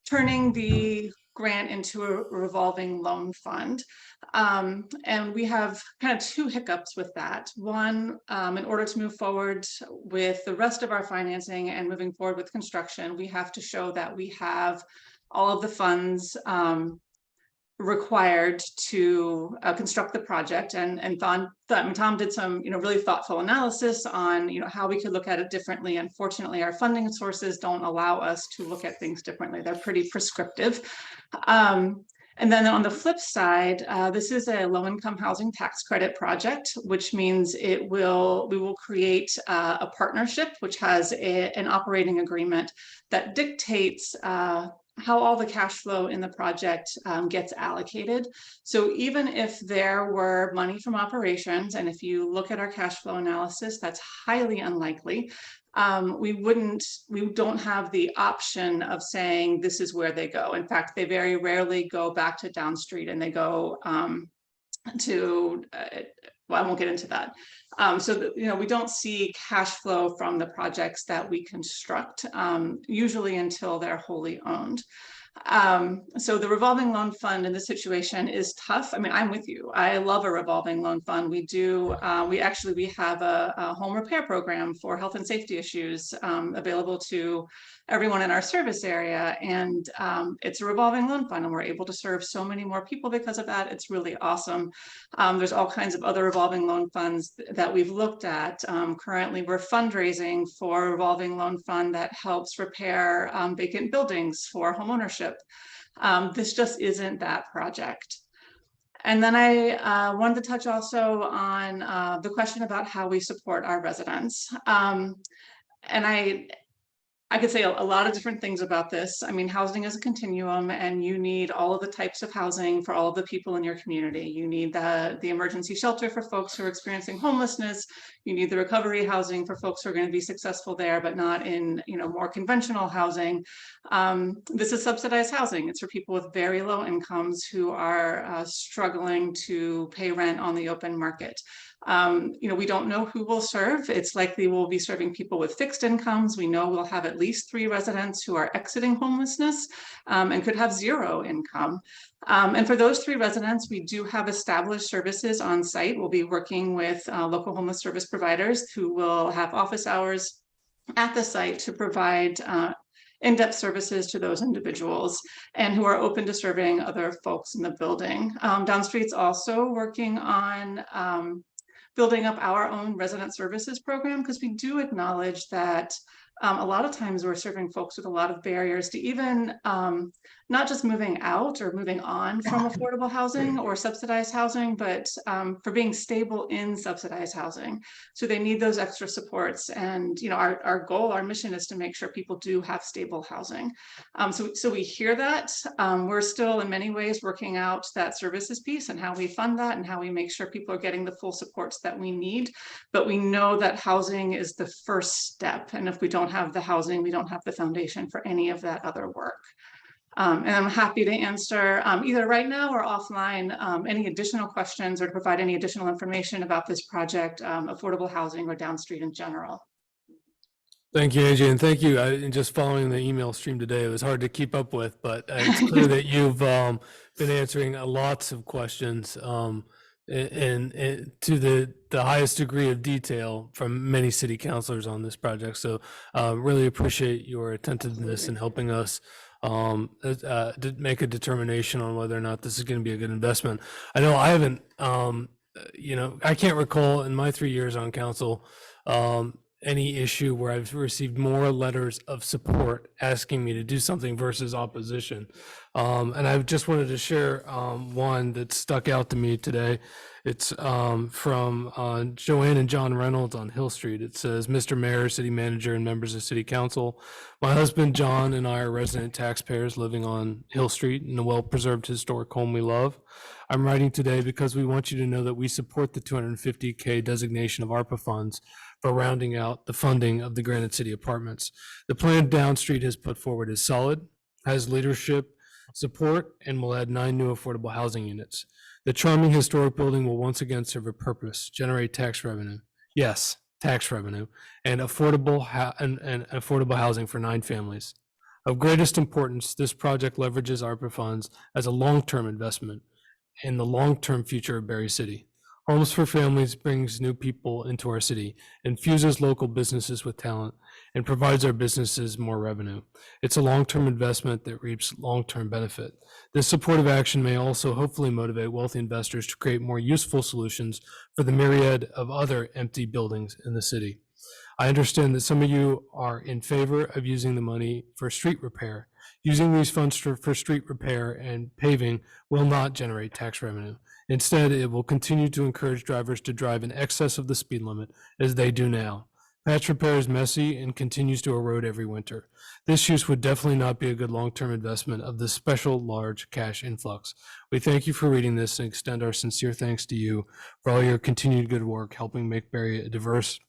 turning the grant into a revolving loan fund. And we have kind of 2 hiccups with that. One, in order to move forward with the rest of our financing and moving forward with construction, we have to show that we have all of the funds required to construct the project, and Tom did some really thoughtful analysis on how we could look at it differently. Unfortunately, our funding sources don't allow us to look at things differently. They're pretty prescriptive. And then on the flip side, this is a low-income housing tax credit project, which means we will create a partnership which has an operating agreement that dictates how all the cash flow in the project gets allocated. So even if there were money from operations, and if you look at our cash flow analysis, that's highly unlikely. We don't have the option of saying this is where they go. In fact, they very rarely go back to Down Street, and they go well, I won't get into that. So we don't see cash flow from the projects that we construct, usually until they're wholly owned. So the revolving loan fund in this situation is tough. I mean, I'm with you. I love a revolving loan fund. We have a home repair program for health and safety issues available to everyone in our service area. And it's a revolving loan fund, and we're able to serve so many more people because of that. It's really awesome. There's all kinds of other revolving loan funds that we've looked at. Currently, we're fundraising for a revolving loan fund that helps repair vacant buildings for homeownership. This just isn't that project. And then I wanted to touch also on the question about how we support our residents. And I could say a lot of different things about this. I mean, housing is a continuum, and you need all of the types of housing for all of the people in your community. You need the emergency shelter for folks who are experiencing homelessness. You need the recovery housing for folks who are going to be successful there, but not in more conventional housing. This is subsidized housing. It's for people with very low incomes who are struggling to pay rent on the open market. We don't know who we'll serve. It's likely we'll be serving people with fixed incomes. We know we'll have at least 3 residents who are exiting homelessness and could have 0 income. And for those 3 residents, we do have established services on site. We'll be working with local homeless service providers who will have office hours at the site to provide in-depth services to those individuals, and who are open to serving other folks in the building. Down Street's also working on building up our own resident services program, because we do acknowledge that a lot of times we're serving folks with a lot of barriers to even not just moving out or moving on from affordable housing or subsidized housing, but for being stable in subsidized housing. So they need those extra supports. And our goal, our mission is to make sure people do have stable housing. So we hear that. We're still in many ways working out that services piece and how we fund that and how we make sure people are getting the full supports that we need. But we know that housing is the first step. And if we don't have the housing, we don't have the foundation for any of that other work. And I'm happy to answer either right now or offline any additional questions or to provide any additional information about this project, affordable housing, or Down Street in general. Thank you, Angie, and thank you. And just following the email stream today, it was hard to keep up with, but it's clear that you've been answering lots of questions and to the highest degree of detail from many city councilors on this project. So really appreciate your attentiveness in helping us to make a determination on whether or not this is going to be a good investment. I know I haven't, I can't recall in my 3 years on council any issue where I've received more letters of support asking me to do something versus opposition. And I just wanted to share one that stuck out to me today. It's from Joanne and John Reynolds on Hill Street. It says, Mr. Mayor, City Manager, and members of City Council, my husband John and I are resident taxpayers living on Hill Street in a well-preserved historic home we love. I'm writing today because we want you to know that we support the $250K designation of ARPA funds for rounding out the funding of the Granite City apartments. The plan Down Street has put forward is solid, has leadership support, and will add 9 new affordable housing units. The charming historic building will once again serve a purpose, generate tax revenue. Yes, tax revenue, and affordable housing for 9 families. Of greatest importance, this project leverages ARPA funds as a long-term investment in the long-term future of Barre City. Homes for Families brings new people into our city, infuses local businesses with talent, and provides our businesses more revenue. It's a long-term investment that reaps long-term benefit. This supportive action may also hopefully motivate wealthy investors to create more useful solutions for the myriad of other empty buildings in the city. I understand that some of you are in favor of using the money for street repair. Using these funds for street repair and paving will not generate tax revenue. Instead, it will continue to encourage drivers to drive in excess of the speed limit as they do now. Patch repair is messy and continues to erode every winter. This use would definitely not be a good long-term investment of this special large cash influx. We thank you for reading this and extend our sincere thanks to you for all your continued good work helping make Barre a diverse,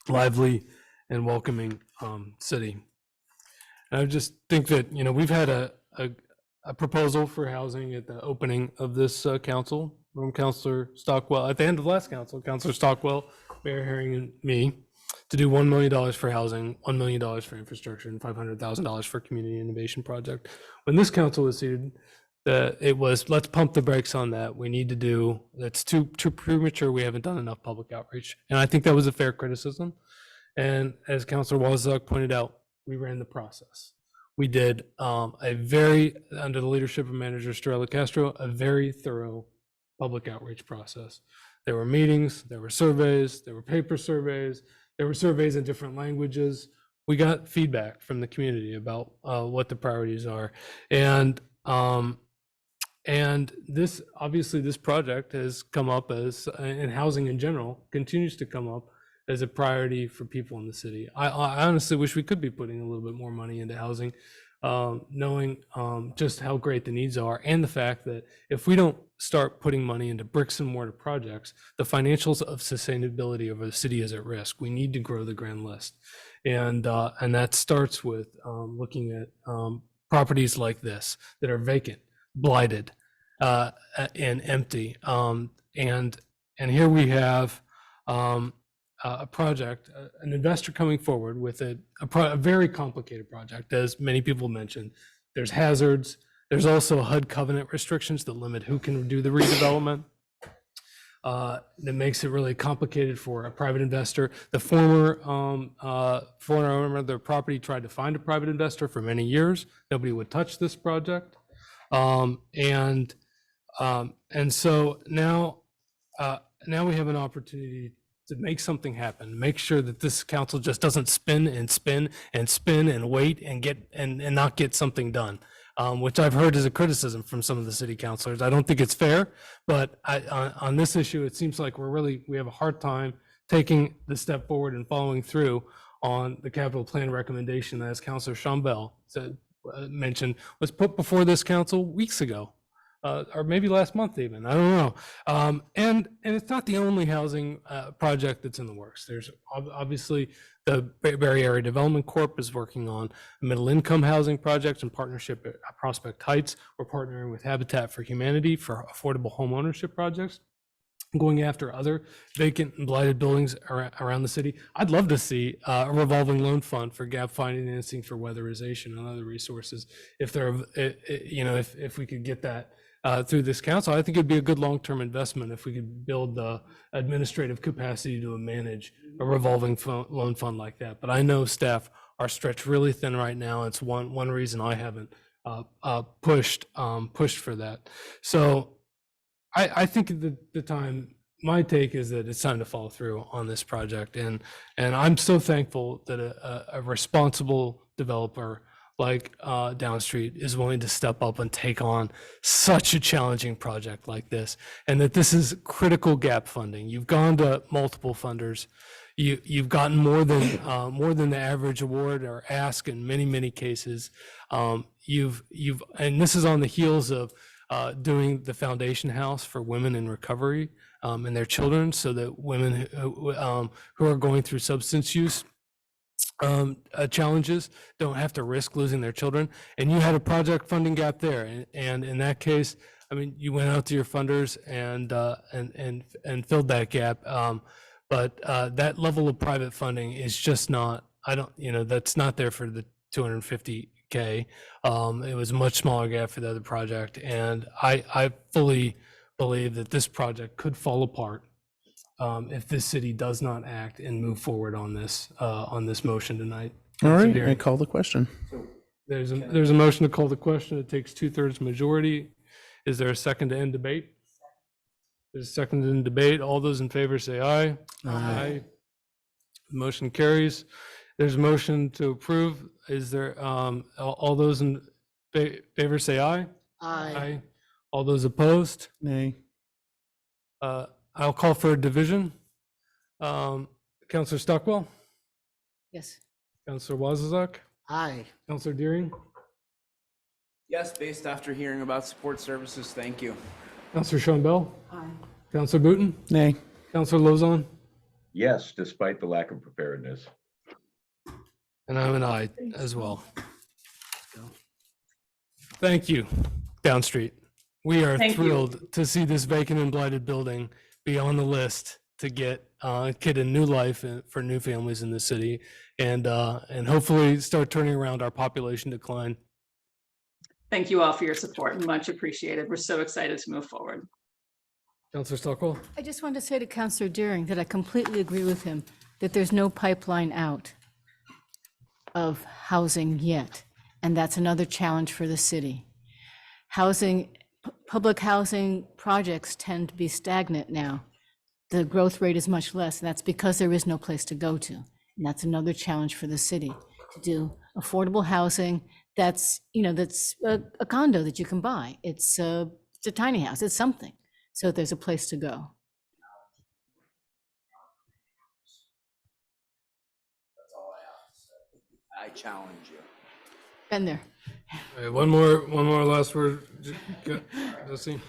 lively, and welcoming city. And I just think that, we've had a proposal for housing at the opening of this council from Councilor Stockwell. At the end of last council, Councilor Stockwell, Mayor Herring, and me, to do $1 million for housing, $1 million for infrastructure, and $500,000 for community innovation project. When this council was seated, it was, let's pump the brakes on that. We need to do, that's too premature. We haven't done enough public outreach. And I think that was a fair criticism. And as Councilor Wozniak pointed out, we ran the process. We did under the leadership of Manager Estrella Castro, a very thorough public outreach process. There were meetings, there were surveys, there were paper surveys, there were surveys in different languages. We got feedback from the community about what the priorities are. And this, obviously, this project has come up as, and housing in general, continues to come up as a priority for people in the city. I honestly wish we could be putting a little bit more money into housing, knowing just how great the needs are, and the fact that if we don't start putting money into bricks and mortar projects, the financials of sustainability of the city is at risk. We need to grow the grand list. And that starts with looking at properties like this that are vacant, blighted, and empty. And here we have a project, an investor coming forward with a very complicated project, as many people mentioned. There's hazards. There's also HUD covenant restrictions that limit who can do the redevelopment. That makes it really complicated for a private investor. The former owner of the property tried to find a private investor for many years. Nobody would touch this project. And so now we have an opportunity to make something happen, make sure that this council just doesn't spin and spin and spin and wait and not get something done, which I've heard is a criticism from some of the city councilors. I don't think it's fair, but on this issue, it seems like we have a hard time taking the step forward and following through on the capital plan recommendation that, as Councilor Chambel mentioned, was put before this council weeks ago. Or maybe last month even, I don't know. And it's not the only housing project that's in the works. There's obviously the Barre Area Development Corp is working on a middle income housing project in partnership at Prospect Heights. We're partnering with Habitat for Humanity for affordable home ownership projects, going after other vacant and blighted buildings around the city. I'd love to see a revolving loan fund for gap financing for weatherization and other resources. If we could get that through this council, I think it'd be a good long-term investment if we could build the administrative capacity to manage a revolving loan fund like that. But I know staff are stretched really thin right now. It's one reason I haven't pushed for that. So I think the time, my take is that it's time to follow through on this project. And I'm so thankful that a responsible developer like Downstreet is willing to step up and take on such a challenging project like this, and that this is critical gap funding. You've gone to multiple funders. You've gotten more than the average award or ask in many cases. And this is on the heels of doing the foundation house for women in recovery and their children, so that women who are going through substance use challenges don't have to risk losing their children. And you had a project funding gap there, and in that case, I mean, you went out to your funders and filled that gap. But that level of private funding is just not. That's not there for the 250K. It was a much smaller gap for the other project, and I fully believe that this project could fall apart if this city does not act and move forward on this motion tonight. All right, Darren, I call the question. there's a motion to call the question. It takes 2/3 majority. Is there a second to end debate? There's a second to end debate. All those in favor say aye. Aye. Motion carries. There's a motion to approve. Is there, all those in favor say aye? Aye. All those opposed? Nay. I'll call for a division. Counselor Stockwell, Yes. Counselor Wazazak, Aye. Counselor Deering, Yes, based after hearing about support services, thank you. Counselor Sean Bell, Aye. Counselor Booton, Nay. Counselor Lozon, Yes, despite the lack of preparedness. and I'm an aye as well. Thank you, Downstreet. We are Thank you. thrilled to see this vacant and blighted building be on the list to get a new life for new families in the city, and hopefully start turning around our population decline. Thank you all for your support. Much appreciated. We're so excited to move forward. Counselor Stockwell? I just wanted to say to Counselor Deering that I completely agree with him, that there's no pipeline out of housing yet. And that's another challenge for the city. Public housing projects tend to be stagnant now. The growth rate is much less, and that's because there is no place to go to. And that's another challenge for the city, to do affordable housing that's a condo that you can buy. It's a tiny house, it's something. So there's a place to go. That's all I have to say. I challenge you. Been there. All right, one more last word. Jesse?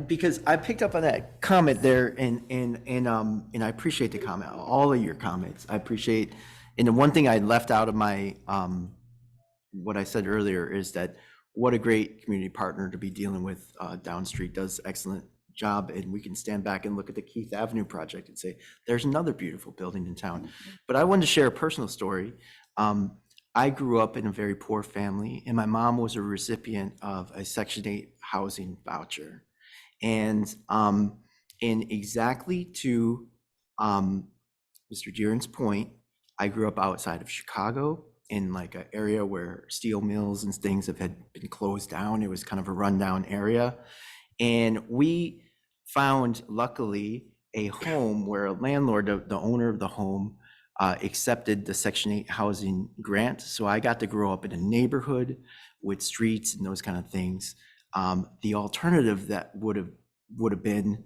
Because I picked up on that comment there, and I appreciate the comment, all of your comments. I appreciate, and the one thing I left out of my what I said earlier is that what a great community partner to be dealing with. Downstreet does excellent job, and we can stand back and look at the Keith Avenue project and say there's another beautiful building in town. But I wanted to share a personal story. I grew up in a very poor family, and my mom was a recipient of a Section 8 housing voucher. And exactly to Mr. Deeren's point, I grew up outside of Chicago in like an area where steel mills and things had been closed down. It was kind of a rundown area. And we found, luckily, a home where a landlord, the owner of the home, accepted the Section 8 housing grant. So I got to grow up in a neighborhood with streets and those kind of things. The alternative that would have been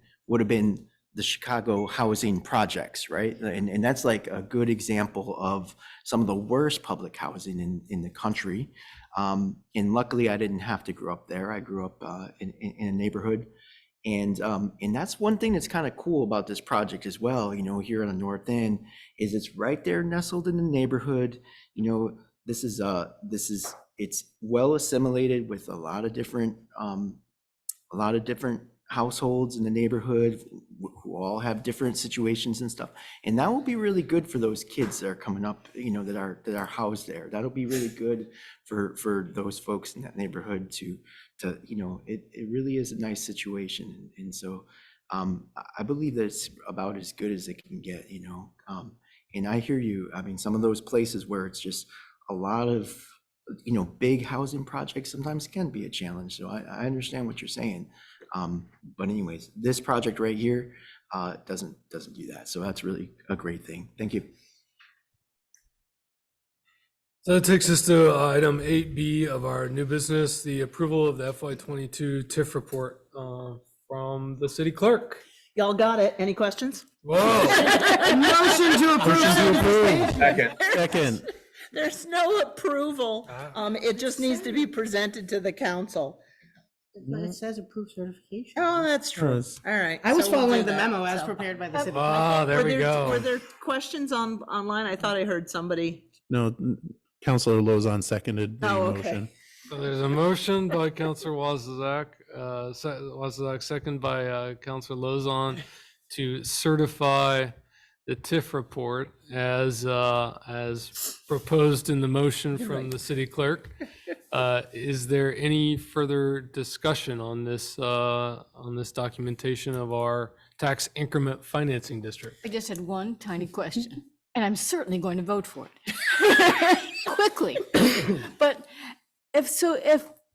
the Chicago housing projects, right? And that's like a good example of some of the worst public housing in the country. And luckily, I didn't have to grow up there. I grew up in a neighborhood. And that's one thing that's kind of cool about this project as well, here on the North End, is it's right there nestled in the neighborhood. It's well assimilated with a lot of different households in the neighborhood who all have different situations and stuff. And that will be really good for those kids that are coming up, you know, that are housed there. That'll be really good for those folks in that neighborhood to, you know, it really is a nice situation. And so I believe that it's about as good as it can get, you know. And I hear you. I mean, some of those places where it's just a lot of, you know, big housing projects sometimes can be a challenge. So I understand what you're saying. But anyways, this project right here doesn't do that. So that's really a great thing. Thank you. So that takes us to item 8B of our new business, the approval of the FY22 TIF report from the city clerk. Y'all got it. Any questions? Whoa. Motion to approve. Second. There's no approval. It just needs to be presented to the council. But it says approved certification. Oh, that's true. Does. All right. I was so we'll following do the that, memo as so. prepared by the city. Ah, there we go. Were there questions online? I thought I heard somebody. No, Councilor Lozon seconded the Oh, okay. motion. So there's a motion by Councilor Wozniak, second by Councilor Lozon to certify the TIF report as proposed in the motion from the city clerk. Is there any further discussion on this documentation of our tax increment financing district? I just had one tiny question, and I'm certainly going to vote for it quickly. But if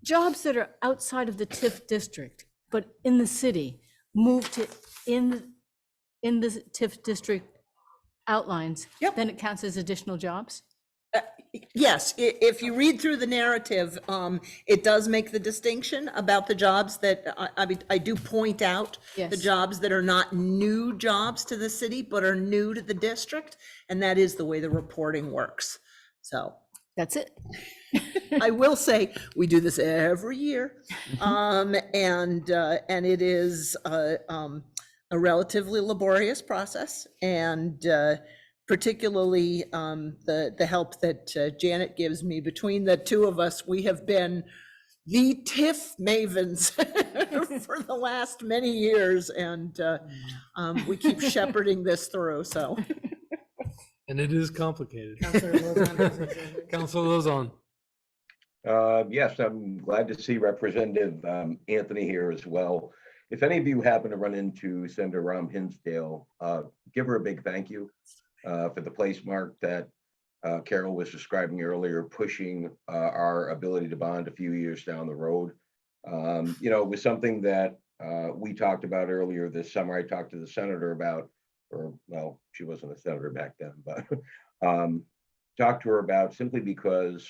jobs that are outside of the TIF district, but in the city, move to in the TIF district outlines, then it counts as additional jobs? Yes, if you read through the narrative, it does make the distinction about the jobs that, I do point out the Yes. jobs that are not new jobs to the city, but are new to the district, and that is the way the reporting works. So That's it. I will say, we do this every year. And it is a relatively laborious process, and particularly the help that Janet gives me. Between the two of us, we have been the TIF mavens for the last many years, and we keep shepherding this through, so. And it is complicated. Councilor Lozon has his hand. Councilor Lozon. Yes, I'm glad to see Representative Anthony here as well. If any of you happen to run into Senator Ram Hinsdale, give her a big thank you for the place mark that Carol was describing earlier, pushing our ability to bond a few years down the road. You know, it was something that we talked about earlier this summer. I talked to the senator about, or well, she wasn't a senator back then, but talked to her about, simply because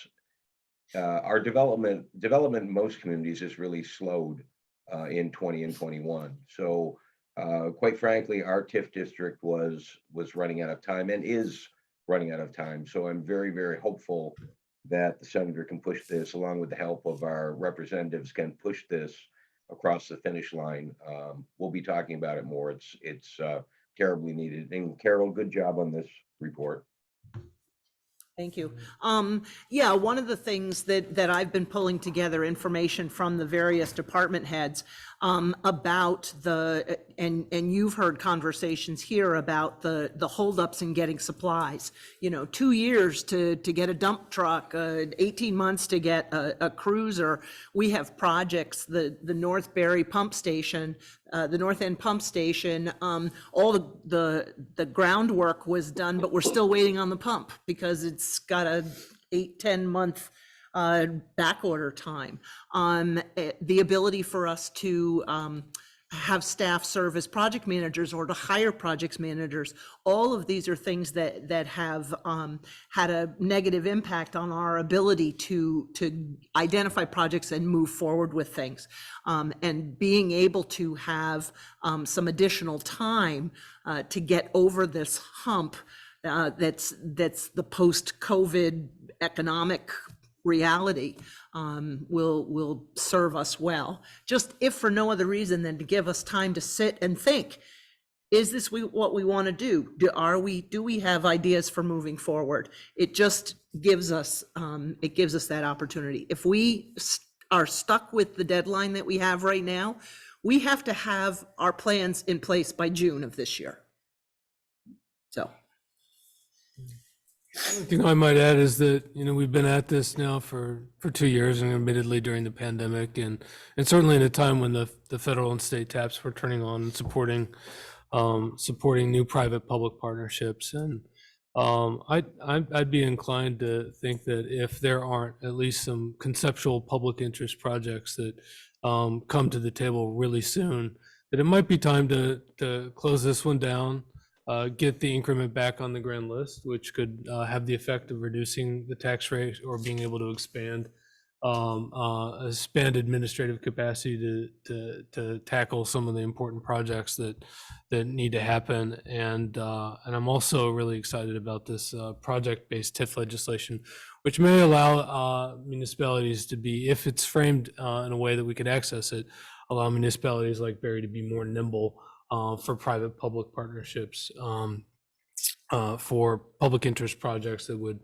our development in most communities has really slowed in 20 and 21. So quite frankly, our TIF district was running out of time and is running out of time. So I'm very, very hopeful that the senator can push this, along with the help of our representatives, can push this across the finish line. We'll be talking about it more. It's terribly needed. And Carol, good job on this report. Thank you. Yeah, one of the things that I've been pulling together information from the various department heads about and you've heard conversations here about the holdups in getting supplies. You know, 2 years to get a dump truck, 18 months to get a cruiser. We have projects, the North Barre pump station, the North End pump station, all the groundwork was done, but we're still waiting on the pump because it's got a 8-10 month back order time. The ability for us to have staff serve as project managers or to hire projects managers, all of these are things that have had a negative impact on our ability to identify projects and move forward with things. And being able to have some additional time to get over this hump that's the post-COVID economic reality will serve us well. Just if for no other reason than to give us time to sit and think, is this what we want to do? Do we have ideas for moving forward? It just gives us that opportunity. If we are stuck with the deadline that we have right now, we have to have our plans in place by June of this year. So. The only thing I might add is that, we've been at this now for 2 years, and admittedly during the pandemic, and certainly in a time when the federal and state taps were turning on and supporting new private-public partnerships. And I'd be inclined to think that if there aren't at least some conceptual public interest projects that come to the table really soon, that it might be time to close this one down, get the increment back on the grand list, which could have the effect of reducing the tax rate or being able to expand administrative capacity to tackle some of the important projects that need to happen. And I'm also really excited about this project-based TIF legislation, which may allow municipalities to be, if it's framed in a way that we could access it, allow municipalities like Barre to be more nimble for private-public partnerships, for public interest projects that would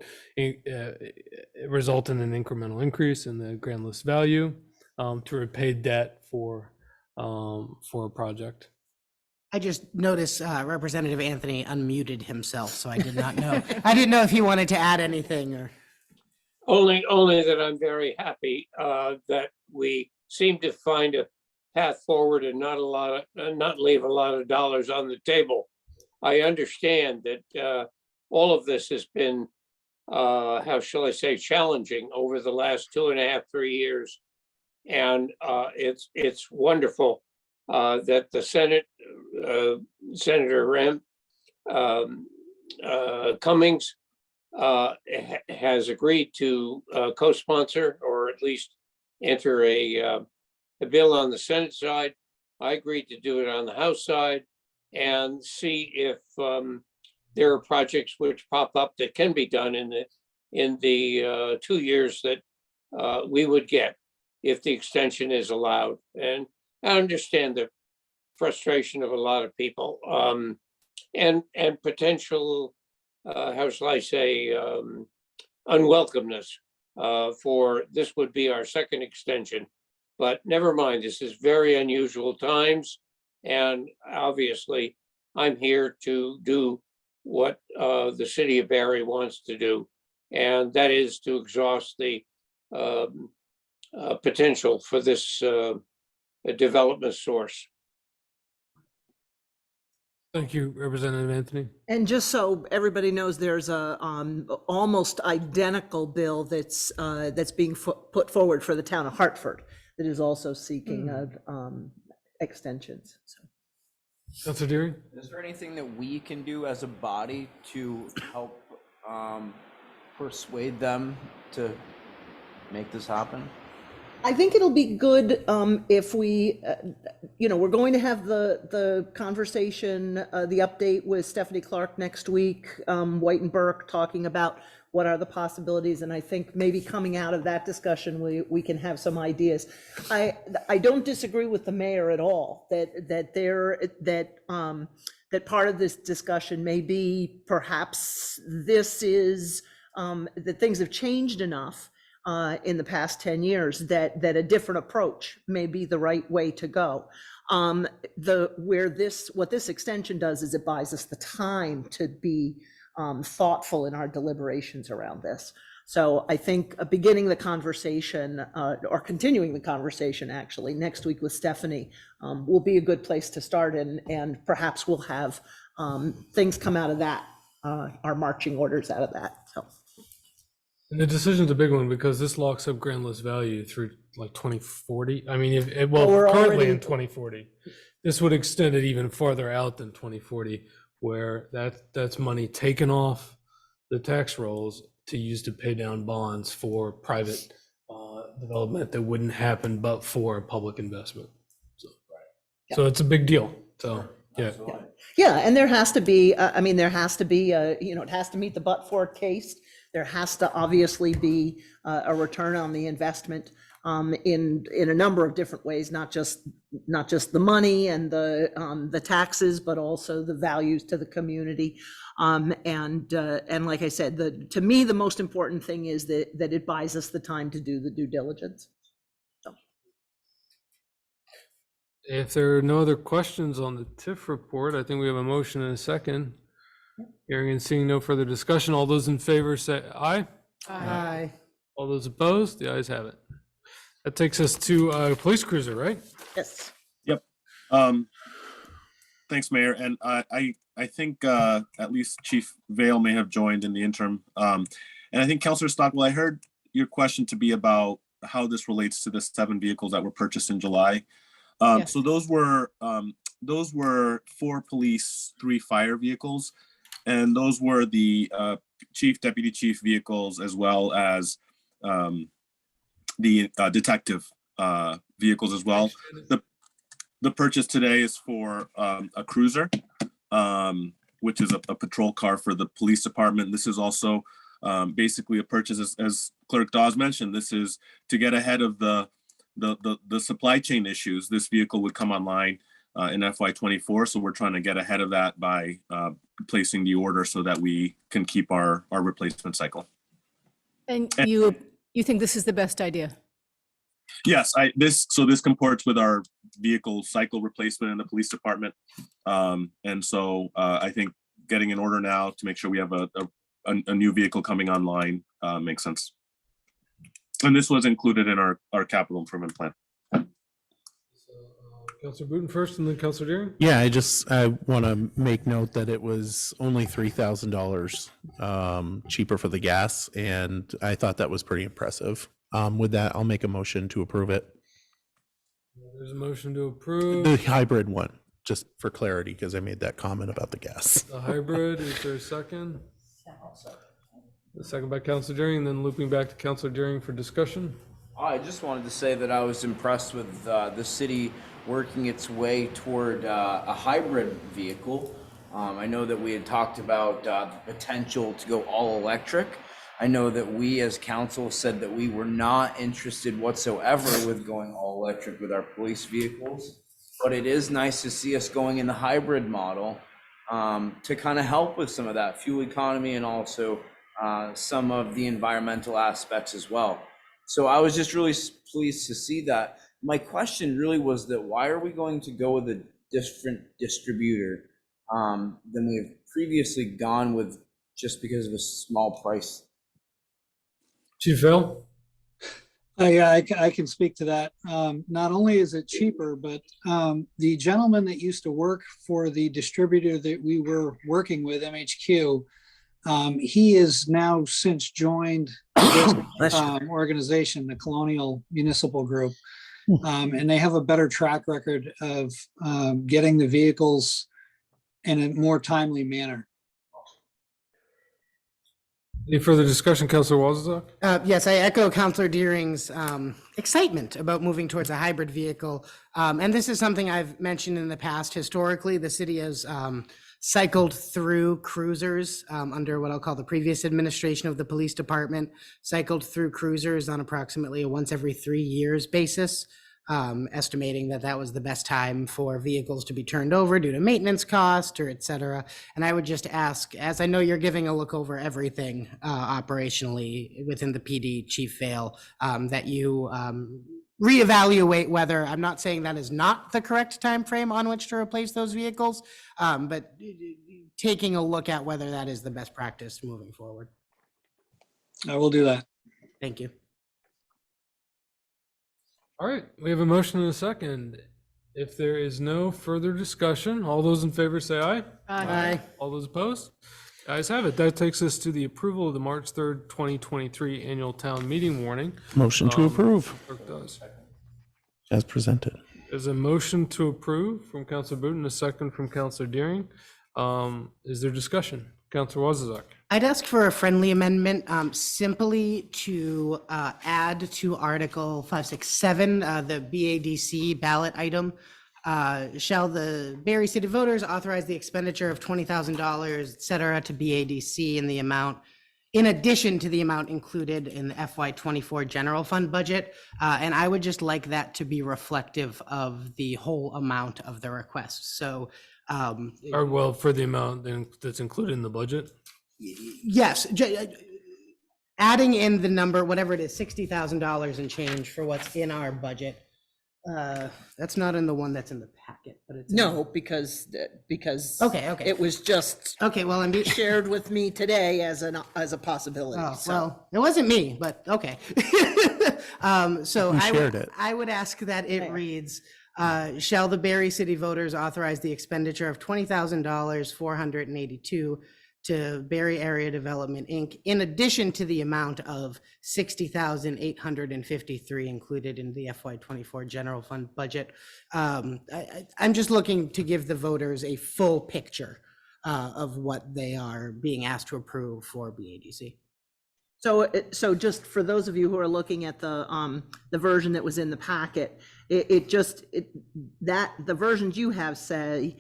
result in an incremental increase in the grand list value to repay debt for a project. I just noticed Representative Anthony unmuted himself, so I did not know. I didn't know if he wanted to add anything or. Only that I'm very happy that we seem to find a path forward and not leave a lot of dollars on the table. I understand that all of this has been, how shall I say, challenging over the last 2.5, 3 years. And it's wonderful that the Senate, Senator Cummings has agreed to co-sponsor or at least enter a bill on the Senate side. I agreed to do it on the House side and see if there are projects which pop up that can be done in the 2 years that we would get if the extension is allowed. And I understand the frustration of a lot of people and potential, how shall I say, unwelcomeness for this would be our second extension. But never mind, this is very unusual times. And obviously, I'm here to do what the city of Barre wants to do. And that is to exhaust the potential for this development source. Thank you, Representative Anthony. And just so everybody knows, there's a almost identical bill that's being put forward for the town of Hartford that is also seeking extensions. So. Councilor Deary? Is there anything that we can do as a body to help persuade them to make this happen? I think it'll be good if we, we're going to have the conversation, the update with Stephanie Clark next week, White and Burke talking about what are the possibilities, and I think maybe coming out of that discussion, we can have some ideas. I don't disagree with the mayor at all that part of this discussion may be perhaps this is that things have changed enough in the past 10 years that a different approach may be the right way to go. What this extension does is it buys us the time to be thoughtful in our deliberations around this. So I think beginning the conversation or continuing the conversation actually next week with Stephanie will be a good place to start, and perhaps we'll have things come out of that, our marching orders out of that. So. And the decision's a big one because this locks up grand list value through like 2040. I mean, currently already in 2040, this would extend it even farther out than 2040, where that's money taken off the tax rolls to use to pay down bonds for private development that wouldn't happen but for public investment. So it's a big deal. So yeah. Yeah, and there has to be, it has to meet the but-for case. There has to obviously be a return on the investment in a number of different ways, not just the money and the taxes, but also the values to the community. And like I said, to me, the most important thing is that it buys us the time to do the due diligence. So. If there are no other questions on the TIF report, I think we have a motion and a second. Hearing and seeing no further discussion, all those in favor say aye. Aye. All those opposed, the ayes have it. That takes us to police cruiser, right? Yes. Yep. Thanks, Mayor. And I think at least Chief Vale may have joined in the interim. And I think Councilor Stockwell, I heard your question to be about how this relates to the 7 vehicles that were purchased in July. Yes. So those were 4 police, 3 fire vehicles, and those were the chief, deputy chief vehicles, as well as the detective vehicles as well. The purchase today is for a cruiser, which is a patrol car for the police department. This is also basically a purchase, as Clerk Dawes mentioned. This is to get ahead of the supply chain issues. This vehicle would come online in FY24, so we're trying to get ahead of that by placing the order so that we can keep our replacement cycle. And you think this is the best idea? Yes, this comports with our vehicle cycle replacement in the police department, and so I think getting an order now to make sure we have a new vehicle coming online makes sense. And this was included in our capital improvement plan. Councilor Booten first, and then Councilor Deering. Yeah, I want to make note that it was only $3,000 cheaper for the gas, and I thought that was pretty impressive. With that, I'll make a motion to approve it. There's a motion to approve. The hybrid one, just for clarity, because I made that comment about the gas. The hybrid, is there a second? A second by Councilor Deering, and then looping back to Councilor Deering for discussion. I just wanted to say that I was impressed with the city working its way toward a hybrid vehicle. I know that we had talked about the potential to go all electric. I know that we as council said that we were not interested whatsoever with going all electric with our police vehicles, but it is nice to see us going in the hybrid model to kind of help with some of that fuel economy and also some of the environmental aspects as well. So I was just really pleased to see that. My question really was that why are we going to go with a different distributor than we've previously gone with just because of a small price? Chief Vale? Yeah, I can speak to that. Not only is it cheaper, but the gentleman that used to work for the distributor that we were working with, MHQ, he is now since joined this organization, the Colonial Municipal Group, and they have a better track record of getting the vehicles in a more timely manner. Any further discussion, Councilor Wozniak? Yes, I echo Councilor Deering's excitement about moving towards a hybrid vehicle. And this is something I've mentioned in the past. Historically, the city has cycled through cruisers under what I'll call the previous administration of the police department, cycled through cruisers on approximately a once every 3 years basis, estimating that that was the best time for vehicles to be turned over due to maintenance cost or et cetera. And I would just ask, as I know you're giving a look over everything operationally within the PD, Chief Vale, that you reevaluate whether, I'm not saying that is not the correct time frame on which to replace those vehicles, but taking a look at whether that is the best practice moving forward. I will do that. Thank you. All right, we have a motion and a second. If there is no further discussion, all those in favor say aye. Aye. All those opposed? Ayes have it. That takes us to the approval of the March 3rd, 2023 annual town meeting warning. Motion to approve. Clerk does. As presented. There's a motion to approve from Councilor Booten, a second from Councilor Deering. Is there discussion? Councilor Wozniak. I'd ask for a friendly amendment, simply to add to Article 567, the BADC ballot item. Shall the Barre City voters authorize the expenditure of $20,000, et cetera, to BADC in the amount, in addition to the amount included in the FY24 general fund budget? And I would just like that to be reflective of the whole amount of the request. So Or well, for the amount that's included in the budget? yes, adding in the number, whatever it is, $60,000 and change for what's in our budget, That's not in the one that's in the packet, but it's. No, because Okay, okay. it was just Okay, well, I'm. shared with me today as a possibility. Oh, So well, it wasn't me, but okay. So We I shared would, it. I would ask that it There. reads, shall the Barre City voters authorize the expenditure of $20,000, 482 to Barre Area Development, Inc., in addition to the amount of 60,853 included in the FY24 general fund budget. I'm just looking to give the voters a full picture of what they are being asked to approve for BADC. So just for those of you who are looking at the version that was in the packet, that the versions you have say,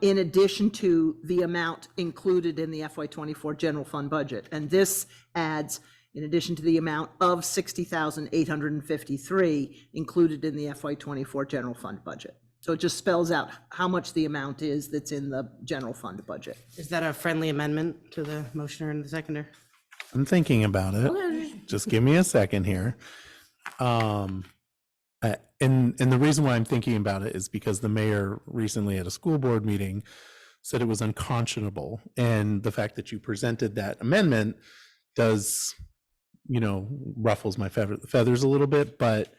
in addition to the amount included in the FY24 general fund budget. And this adds, in addition to the amount of 60,853 included in the FY24 general fund budget. So it just spells out how much the amount is that's in the general fund budget. Is that a friendly amendment to the motioner and the seconder? I'm thinking about it. Just give me a second here. And the reason why I'm thinking about it is because the mayor recently at a school board meeting said it was unconscionable. And the fact that you presented that amendment does, ruffles my feathers a little bit, but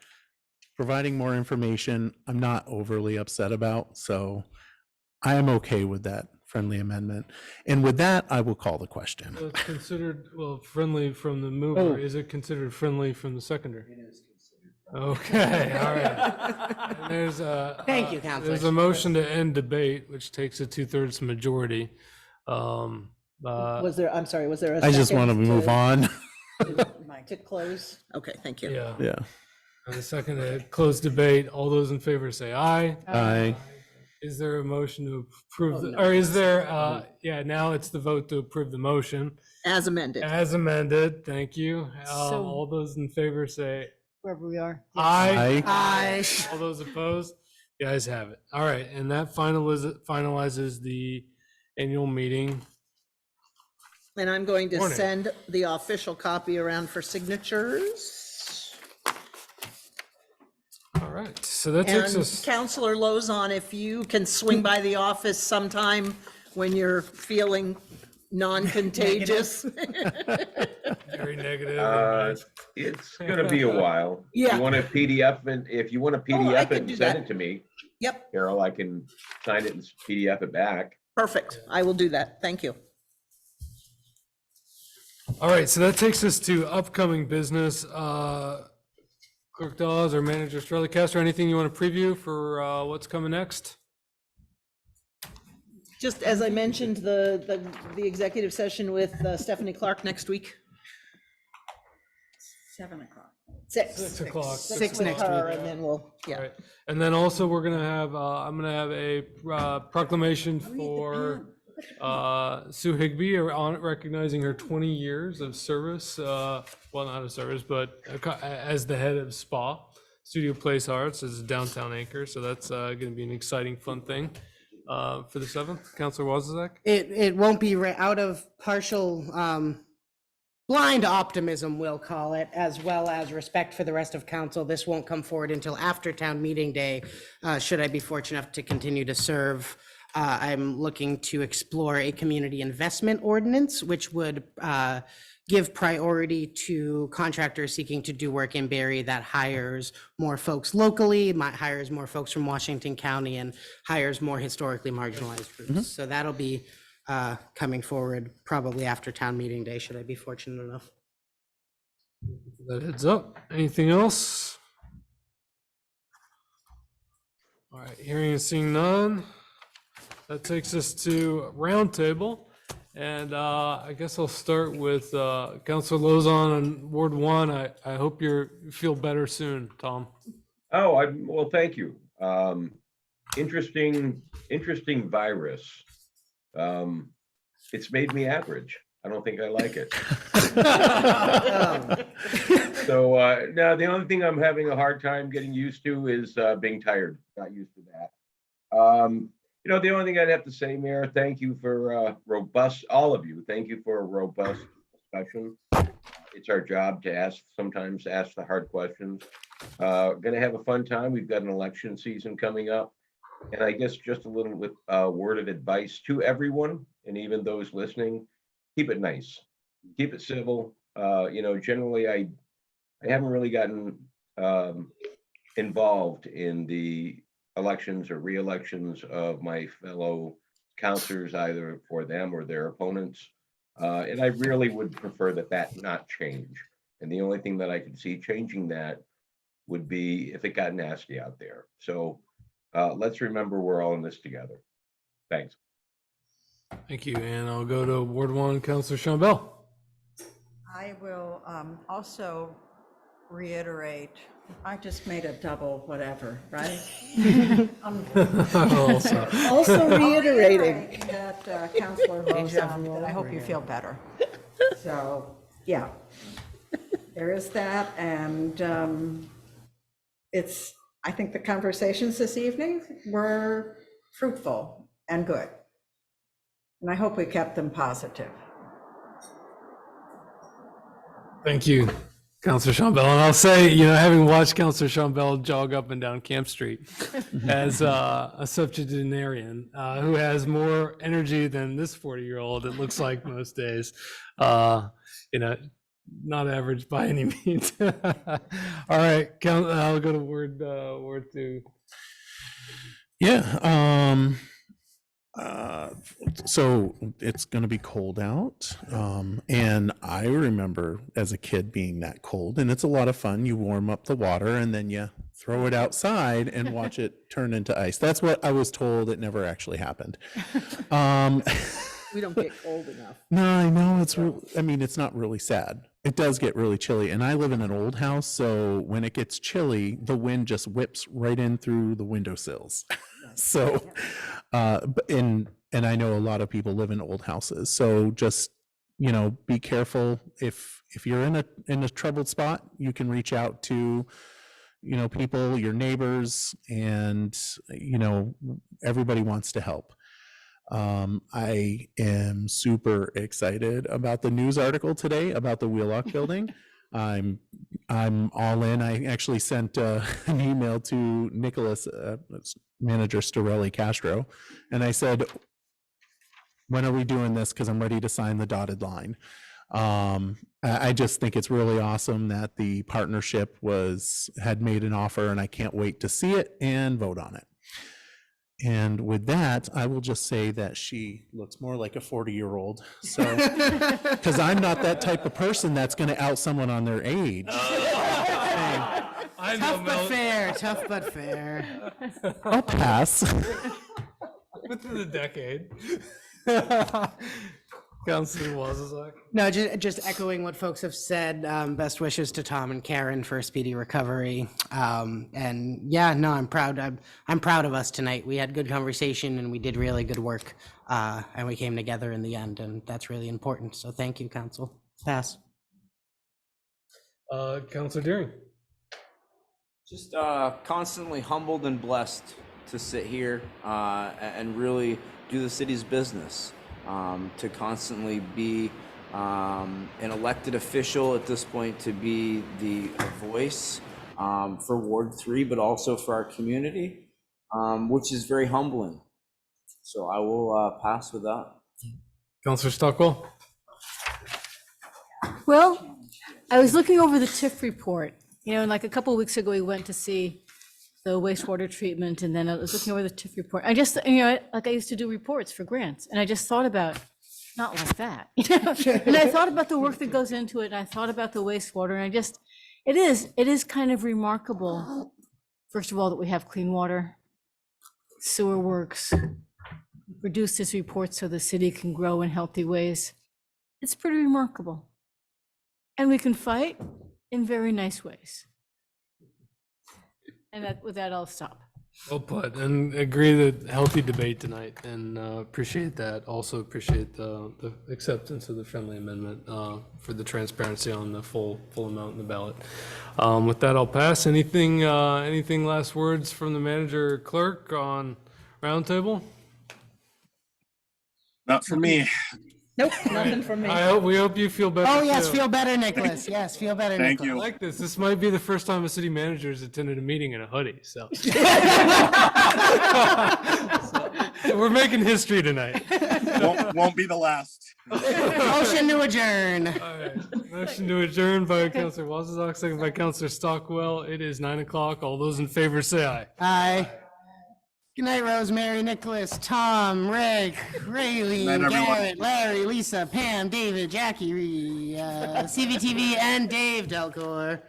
providing more information, I'm not overly upset about. So I am okay with that friendly amendment. And with that, I will call the question. So it's considered, well, friendly from the mover. Oh. Is it considered friendly from the seconder? It is considered. Okay, all right. And there's a. Thank you, Counselor. There's a motion to end debate, which takes a 2/3 majority. Was there a I just second want to move on. to close? Okay, thank you. Yeah. Yeah. And the second to close debate, all those in favor say aye. Aye. Is there a motion to approve, or is there, now it's the vote to approve the motion. As amended. As amended, thank you. So- All those in favor say Wherever we are. aye. Aye. All those opposed? You guys have it. All right, and that finalizes the annual meeting. And I'm going to Morning. send the official copy around for signatures. All right, so that takes And us, Counselor Lozon, if you can swing by the office sometime when you're feeling non-contagious. very negative. It's gonna be a while. Yeah. You want a PDF, and if you want a PDF can and do send that. it to me, Yep, Carol, I can sign it and PDF it back. perfect. I will do that. Thank you. All right, so that takes us to upcoming business. Clerk Dawes or Manager Strelikas, or anything you want to preview for what's coming next? Just as I mentioned, the executive session with Stephanie Clark next week. 7 o'clock. 6 o'clock. Six with next her, week. and then we'll, yeah. Right. And then also, we're gonna have, I'm gonna have a proclamation for Sue Higbee, recognizing her 20 years of service, well, not of service, but as the head of SPA, Studio Place Arts, as a downtown anchor. So that's gonna be an exciting, fun thing for the 7th. Counselor Wozniak? It won't be out of partial blind optimism, we'll call it, as well as respect for the rest of council. This won't come forward until after town meeting day, should I be fortunate enough to continue to serve. I'm looking to explore a community investment ordinance, which would give priority to contractors seeking to do work in Barre that hires more folks locally, hires more folks from Washington County, and hires more historically marginalized groups. So that'll be coming forward probably after town meeting day, should I be fortunate enough. That heads up. Anything else? All right, hearing and seeing none. That takes us to roundtable. And I guess I'll start with Councilor Lozon on Ward 1. I hope you feel better soon, Tom. Oh, well, thank you. Interesting virus. It's made me average. I don't think I like it. So now the only thing I'm having a hard time getting used to is being tired. Not used to that. The only thing I'd have to say, Mayor, thank you for all of you. Thank you for a robust discussion. It's our job to sometimes ask the hard questions. Gonna have a fun time. We've got an election season coming up. And I guess just a little with word of advice to everyone, and even those listening, keep it nice, keep it civil. Generally, I haven't really gotten involved in the elections or re-elections of my fellow counselors, either for them or their opponents. And I really would prefer that not change. And the only thing that I could see changing that would be if it got nasty out there. So let's remember we're all in this together. Thanks. Thank you. And I'll go to Ward 1, Councilor Sean Bell. I will also reiterate, I just made a double whatever, right? Also. Also reiterating. That Councilor Rose, I hope you feel better. So, yeah, there is that. And I think the conversations this evening were fruitful and good. And I hope we kept them positive. Thank you, Councilor Sean Bell. And I'll say, having watched Councilor Sean Bell jog up and down Camp Street as a septuagenarian who has more energy than this 40-year-old, it looks like most days, not average by any means. All right, I'll go to Ward 2. Yeah. So it's going to be cold out. And I remember as a kid being that cold, and it's a lot of fun. You warm up the water and then you throw it outside and watch it turn into ice. That's what I was told. It never actually happened. We don't get cold enough. No, I know it's not really sad. It does get really chilly, and I live in an old house, so when it gets chilly, the wind just whips right in through the windowsills. So, and I know a lot of people live in old houses, so just be careful. If you're in a troubled spot, you can reach out to people, your neighbors, and everybody wants to help. I am super excited about the news article today about the Wheelock building. I'm all in. I actually sent an email to Nicholas, manager Storelli Castro, and I said, when are we doing this? Because I'm ready to sign the dotted line. I just think it's really awesome that the partnership had made an offer, and I can't wait to see it and vote on it. And with that, I will just say that she looks more like a 40-year-old. So, because I'm not that type of person that's going to out someone on their age. Tough but fair. Tough but fair. I'll pass. Within a decade. Councilor Wazazak. No, just echoing what folks have said. Best wishes to Tom and Karen for a speedy recovery. And yeah, no, I'm proud. I'm proud of us tonight. We had good conversation and we did really good work. And we came together in the end, and that's really important. So thank you, Council. Pass. Councilor Deering. Just constantly humbled and blessed to sit here and really do the city's business. To constantly be an elected official at this point, to be the voice for Ward 3, but also for our community, which is very humbling. So I will pass with that. Councilor Stockwell. Well, I was looking over the TIF report, and like a couple of weeks ago, we went to see the wastewater treatment, and then I was looking over the TIF report. I just, like I used to do reports for grants, and I just thought about, not like that. And I thought about the work that goes into it, and I thought about the wastewater, and it is kind of remarkable, first of all, that we have clean water, sewer works, produce this report so the city can grow in healthy ways. It's pretty remarkable. And we can fight in very nice ways. And with that, I'll stop. Well put, and agree that healthy debate tonight, and appreciate that. Also appreciate the acceptance of the friendly amendment for the transparency on the full amount in the ballot. With that, I'll pass. Anything last words from the manager or clerk on roundtable? Not for me. Nope, nothing from me. We hope you feel better. Oh, yes, too. feel better, Nicholas. Yes, feel better, Thank Nicholas. you. I like this. This might be the first time a city manager has attended a meeting in a hoodie. So, So we're making history tonight. Won't be the last. Motion to adjourn. All right. Motion to adjourn by Councilor Wazazak, second by Councilor Stockwell. It is 9:00. All those in favor say aye. Aye. Good night, Rosemary, Nicholas, Tom, Rick, Raylene, Good night, everyone. Garrett, Larry, Lisa, Pam, David, Jackie, CVTV, and Dave Delcor.